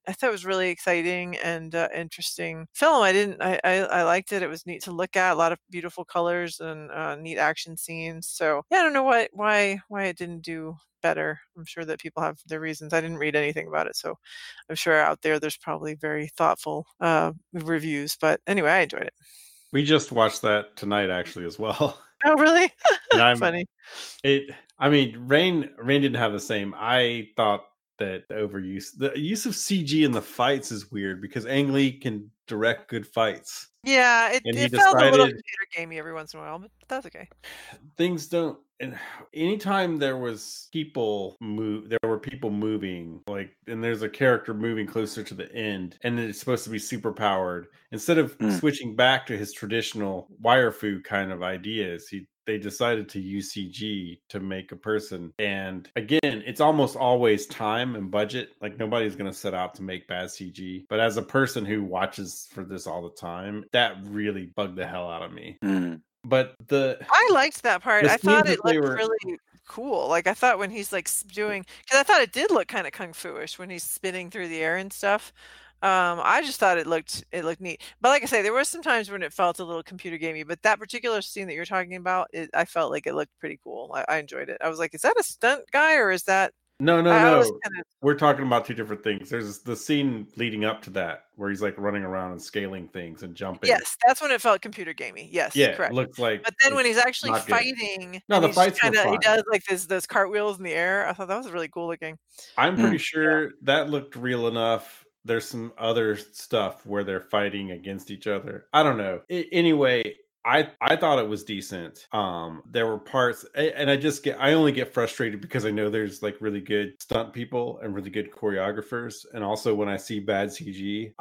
I thought it was really exciting and interesting film. I liked it. It was neat to look at. A lot of beautiful colors and neat action scenes. So yeah, I don't know why it didn't do better. I'm sure that people have their reasons. I didn't read anything about it, so I'm sure out there's probably very thoughtful reviews. But anyway, I enjoyed it. We just watched that tonight, actually, as well. Oh, really? Funny. Rain didn't have the same. I thought that the use of CG in the fights is weird because Ang Lee can direct good fights. Yeah, it felt a little computer gamey every once in a while, but that's okay. Things don't. And anytime there were people moving, and there's a character moving closer to the end, and it's supposed to be super powered. Instead of switching back to his traditional wire fu kind of ideas, they decided to use CG to make a person. And again, it's almost always time and budget. Like nobody's going to set out to make bad CG. But as a person who watches for this all the time, that really bugged the hell out of me. But I liked that part. I thought it looked really cool. Like I thought when he's like doing, because I thought it did look kind of kung fu-ish when he's spinning through the air and stuff. I just thought it looked neat. But like I say, there were some times when it felt a little computer gamey. But that particular scene that you're talking about, I felt like it looked pretty cool. I enjoyed it. I was like, is that a stunt guy or is that? No. We're talking about two different things. There's the scene leading up to that where he's like running around and scaling things and jumping. Yes, that's when it felt computer gamey. Yes, yeah, correct. It looks like. But then when he's actually fighting, the fights were fun. He does like those cartwheels in the air. I thought that was really cool looking. I'm pretty sure that looked real enough. There's some other stuff where they're fighting against each other. I don't know. Anyway, I thought it was decent. There were parts, and I only get frustrated because I know there's like really good stunt people and really good choreographers. And also when I see bad CG,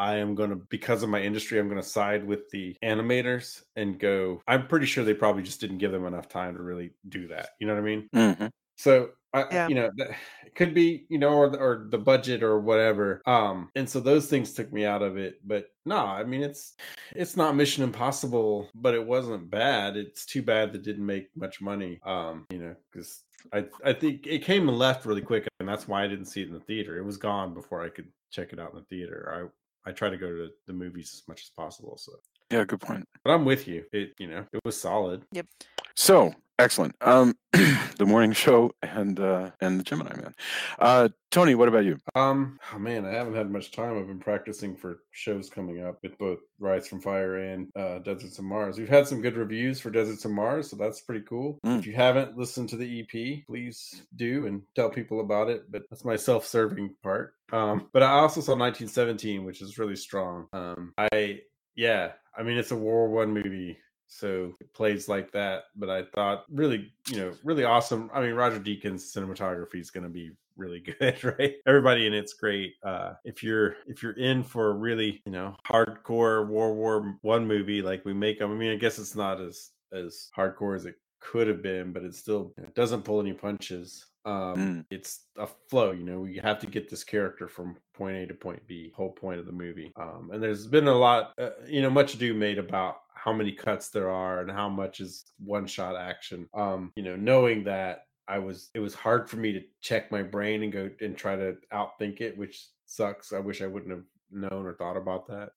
because of my industry, I'm going to side with the animators and go, I'm pretty sure they probably just didn't give them enough time to really do that. You know what I mean? Mm-hmm. So it could be, or the budget or whatever. And so those things took me out of it. But no, I mean, it's not Mission Impossible, but it wasn't bad. It's too bad that didn't make much money. Because I think it came and left really quick, and that's why I didn't see it in the theater. It was gone before I could check it out in the theater. I try to go to the movies as much as possible. So yeah, good point. But I'm with you. It was solid. Yep. So excellent. The Morning Show and the Gemini Man. Tony, what about you? Oh man, I haven't had much time. I've been practicing for shows coming up with both Rise from Fire and Deserts of Mars. We've had some good reviews for Deserts of Mars, so that's pretty cool. If you haven't listened to the EP, please do and tell people about it. But that's my self-serving part. But I also saw 1917, which is really strong. It's a World War I movie. So it plays like that, but I thought really awesome. I mean, Roger Deakins' cinematography is going to be really good, right? Everybody in it's great. If you're in for a really hardcore World War I movie like we make them, I mean, I guess it's not as hardcore as it could have been, but it still doesn't pull any punches. It's a flow, we have to get this character from point A to point B, whole point of the movie. And there's been a lot, much ado made about how many cuts there are and how much is one shot action. Knowing that it was hard for me to check my brain and go and try to outthink it, which sucks. I wish I wouldn't have known or thought about that.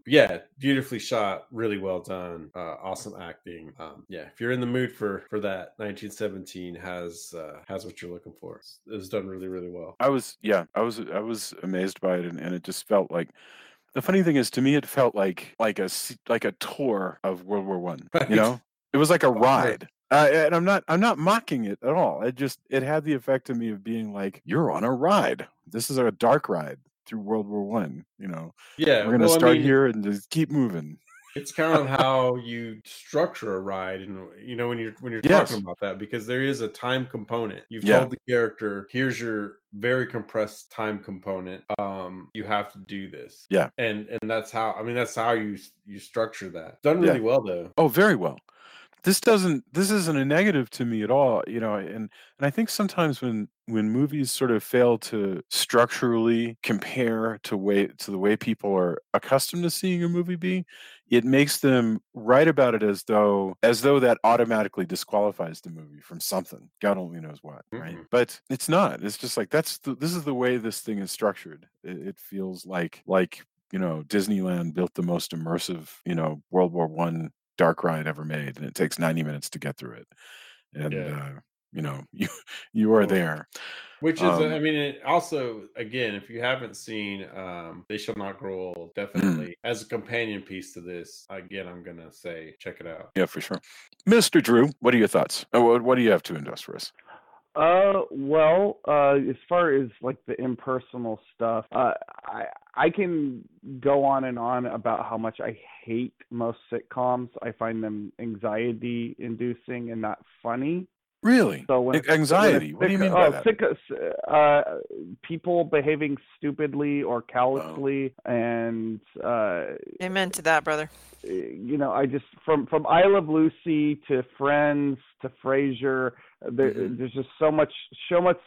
Yeah, beautifully shot, really well done, awesome acting. If you're in the mood for that, 1917 has what you're looking for. It was done really, really well. I was amazed by it, and it just felt like, the funny thing is, to me, it felt like a tour of World War One. It was like a ride. And I'm not mocking it at all. It had the effect of me of being like, you're on a ride. This is a dark ride through World War One. Yeah, we're gonna start here and just keep moving. It's kind of how you structure a ride, and when you're talking about that, because there is a time component. You've told the character, here's your very compressed time component. You have to do this. Yeah, and that's how you structure that. Done really well though. Oh, very well. This isn't a negative to me at all, and I think sometimes when movies sort of fail to structurally compare to the way people are accustomed to seeing a movie be, it makes them write about it as though that automatically disqualifies the movie from something. God only knows what, right? But it's not. It's just like this is the way this thing is structured. It feels like Disneyland built the most immersive, World War One dark ride ever made, and it takes 90 minutes to get through it, and you are there, which is also, again, if you haven't seen They Shall Not Grow Old, definitely as a companion piece to this, again, I'm gonna say check it out. Yeah, for sure. Mr. Drew, what are your thoughts? What do you have to endorse for us? As far as like the impersonal stuff, I can go on and on about how much I hate most sitcoms. I find them anxiety inducing and not funny. Really? So anxiety? What do you mean by that? People behaving stupidly or callously, and amen to that, brother. I just from I Love Lucy to Friends to Frasier, there's just so much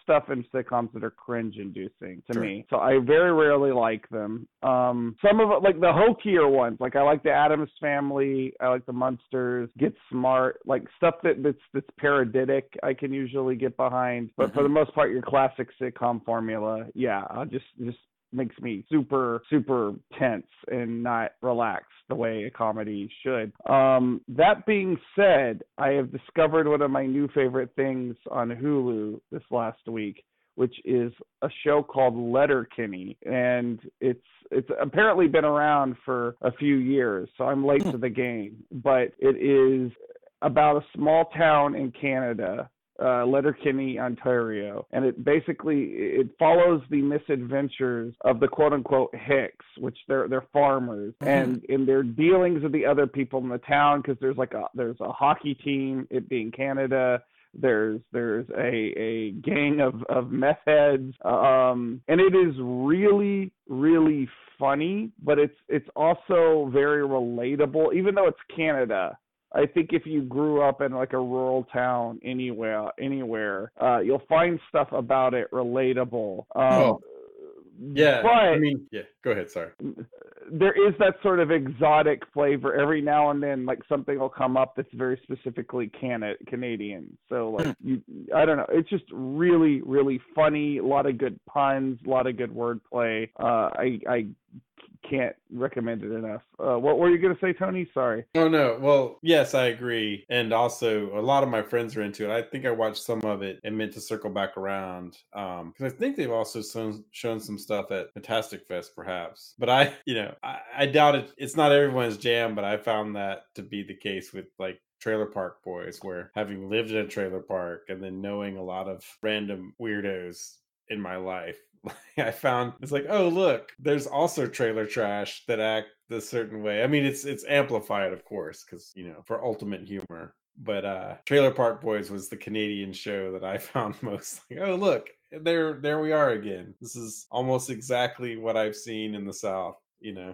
stuff in sitcoms that are cringe-inducing to me. So I very rarely like them. Some of it, like the hokier ones, like I like the Addams Family, I like the Munsters, Get Smart, like stuff that's parodic, I can usually get behind. But for the most part, your classic sitcom formula, just makes me super, super tense and not relaxed the way a comedy should. That being said, I have discovered one of my new favorite things on Hulu this last week, which is a show called Letterkenny, and it's apparently been around for a few years, so I'm late to the game. But it is about a small town in Canada, Letterkenny, Ontario, and it follows the misadventures of the quote unquote Hicks, which they're farmers, and in their dealings with the other people in the town, because there's a hockey team, it being Canada. There's a gang of meth heads, and it is really, really funny, but it's also very relatable, even though it's Canada. I think if you grew up in like a rural town anywhere, you'll find stuff about it relatable. Go ahead. Sorry. There is that sort of exotic flavor. Every now and then, like something will come up that's very specifically Canadian. So like I don't know. It's just really, really funny. A lot of good puns, a lot of good wordplay. I can't recommend it enough. What were you going to say, Tony? Sorry. Oh, no. Well, yes, I agree. And also, a lot of my friends are into it. I think I watched some of it and meant to circle back around. Because I think they've also shown some stuff at Fantastic Fest, perhaps. But I doubt it. It's not everyone's jam, but I found that to be the case with like Trailer Park Boys, where having lived in a trailer park and then knowing a lot of random weirdos in my life, I found it's like, oh, look, there's also trailer trash that act a certain way. I mean, it's amplified, of course, because for ultimate humor. But Trailer Park Boys was the Canadian show that I found most like, oh, look, there we are again. This is almost exactly what I've seen in the South.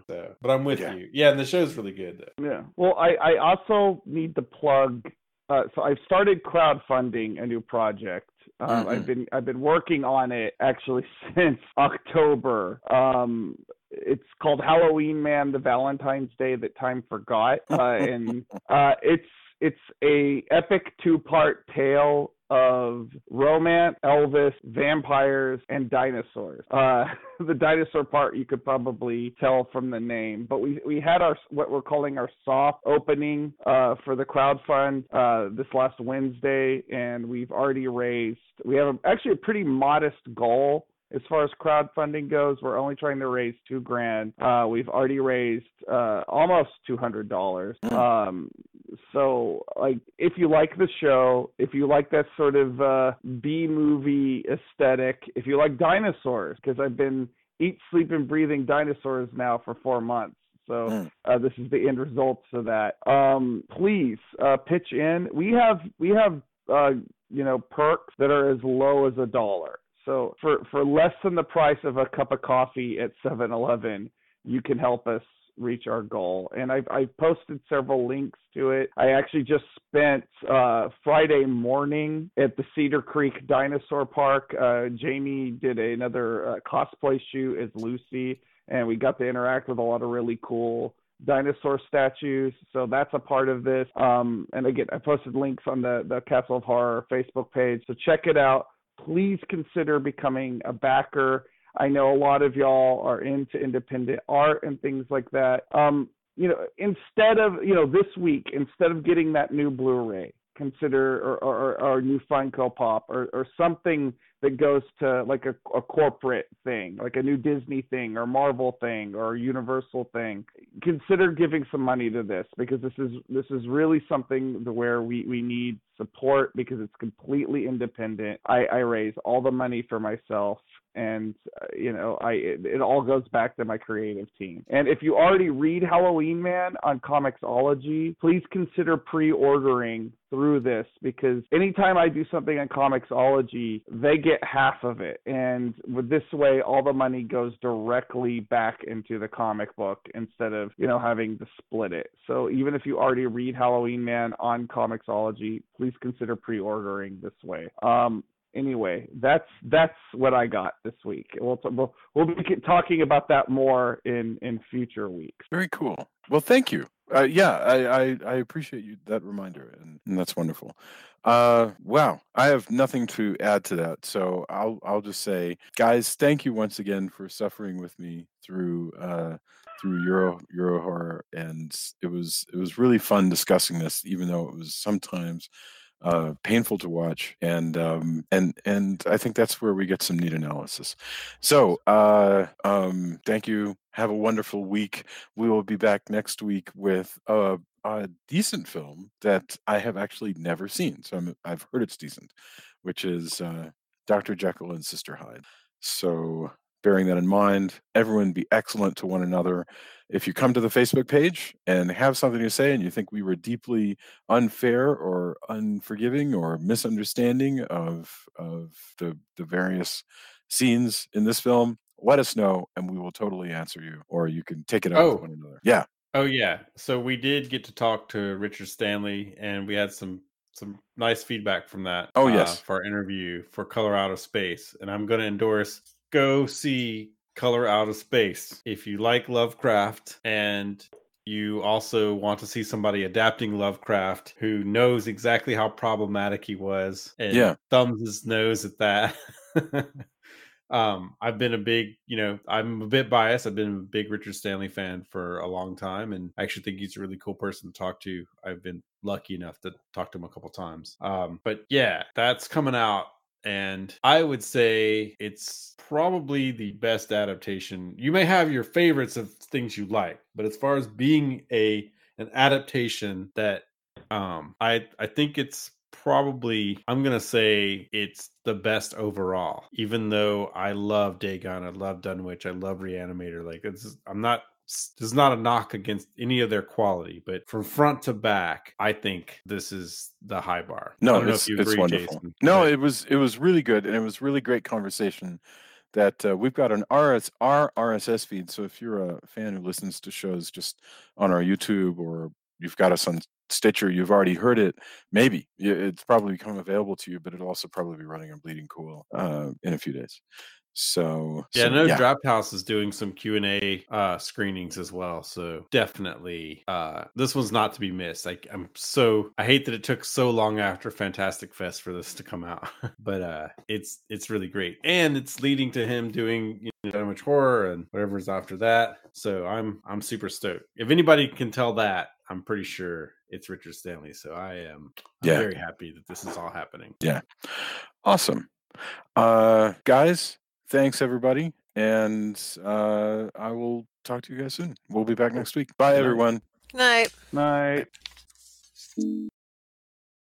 So, but I'm with you. Yeah, and the show's really good though. Yeah. Well, I also need to plug. So I've started crowdfunding a new project. I've been working on it actually since October. It's called Halloween Man: The Valentine's Day That Time Forgot, and it's a epic 2-part tale of romance, Elvis, vampires, and dinosaurs. The dinosaur part you could probably tell from the name, but we had our what we're calling our soft opening for the crowdfund this last Wednesday, and we've already raised. We have actually a pretty modest goal. As far as crowdfunding goes, we're only trying to raise $2,000. We've already raised almost $200. So, like, if you like the show, if you like that sort of B-movie aesthetic, if you like dinosaurs, because I've been eat, sleep, and breathing dinosaurs now for 4 months. So this is the end results of that. Please pitch in. We have perks that are as low as $1. So for less than the price of a cup of coffee at 7-Eleven, you can help us reach our goal. And I've posted several links to it. I actually just spent Friday morning at the Cedar Creek Dinosaur Park. Jamie did another cosplay shoot as Lucy, and we got to interact with a lot of really cool dinosaur statues. So that's a part of this. And again, I posted links on the Castle of Horror Facebook page. So check it out. Please consider becoming a backer. I know a lot of y'all are into independent art and things like that. Instead of, this week, instead of getting that new Blu-ray, consider or new Funko Pop or something that goes to like a corporate thing, like a new Disney thing or Marvel thing or Universal thing. Consider giving some money to this, because this is really something where we need support, because it's completely independent. I raise all the money for myself, and it all goes back to my creative team. And if you already read Halloween Man on Comixology, please consider pre-ordering through this, because anytime I do something on Comixology, they get half of it, and with this way all the money goes directly back into the comic book instead of having to split it. So even if you already read Halloween Man on Comixology, please consider pre-ordering this way. Anyway, that's what I got this week. We'll be talking about that more in future weeks. Very cool. Well, thank you. I appreciate that reminder, and that's wonderful. Wow, I have nothing to add to that, so I'll just say, guys, thank you once again for suffering with me through Euro horror, and it was really fun discussing this, even though it was sometimes painful to watch, and I think that's where we get some neat analysis. So thank you. Have a wonderful week. We will be back next week with a decent film that I have actually never seen. So I've heard it's decent, which is Dr. Jekyll and Sister Hyde. So bearing that in mind, everyone be excellent to one another. If you come to the Facebook page and have something to say and you think we were deeply unfair or unforgiving or misunderstanding of the various scenes in this film, let us know and we will totally answer you, or you can take it up with one another. Yeah. Oh, yeah. So we did get to talk to Richard Stanley, and we had some nice feedback from that. Oh, yes. For our interview for Color Out of Space. And I'm going to endorse, go see Color Out of Space. If you like Lovecraft and you also want to see somebody adapting Lovecraft who knows exactly how problematic he was and thumbs his nose at that. I've been a big, I'm a bit biased. I've been a big Richard Stanley fan for a long time, and I actually think he's a really cool person to talk to. I've been lucky enough to talk to him a couple times. But yeah, that's coming out, and I would say it's probably the best adaptation. You may have your favorites of things you like, but as far as being an adaptation that I think it's probably, I'm going to say it's the best overall, even though I love Dagon, I love Dunwich, I love Reanimator. Like, this is not a knock against any of their quality, but from front to back, I think this is the high bar. No, I don't know if you agree, it's wonderful. Jason, no, it was really good, and it was really great conversation. That we've got an RSS feed, so if you're a fan who listens to shows just on our YouTube, or you've got us on Stitcher, you've already heard it. Maybe it's probably become available to you, but it'll also probably be running on Bleeding Cool in a few days. So I know Draft House is doing some Q&A screenings as well. So definitely, this one's not to be missed. I hate that it took so long after Fantastic Fest for this to come out, but it's really great, and it's leading to him doing Damage Horror and whatever's after that. So I'm super stoked. If anybody can tell that, I'm pretty sure it's Richard Stanley. So I'm very happy that this is all happening. Yeah, awesome, guys. Thanks, everybody. And I will talk to you guys soon. We'll be back next week. Bye, everyone. Night. Night.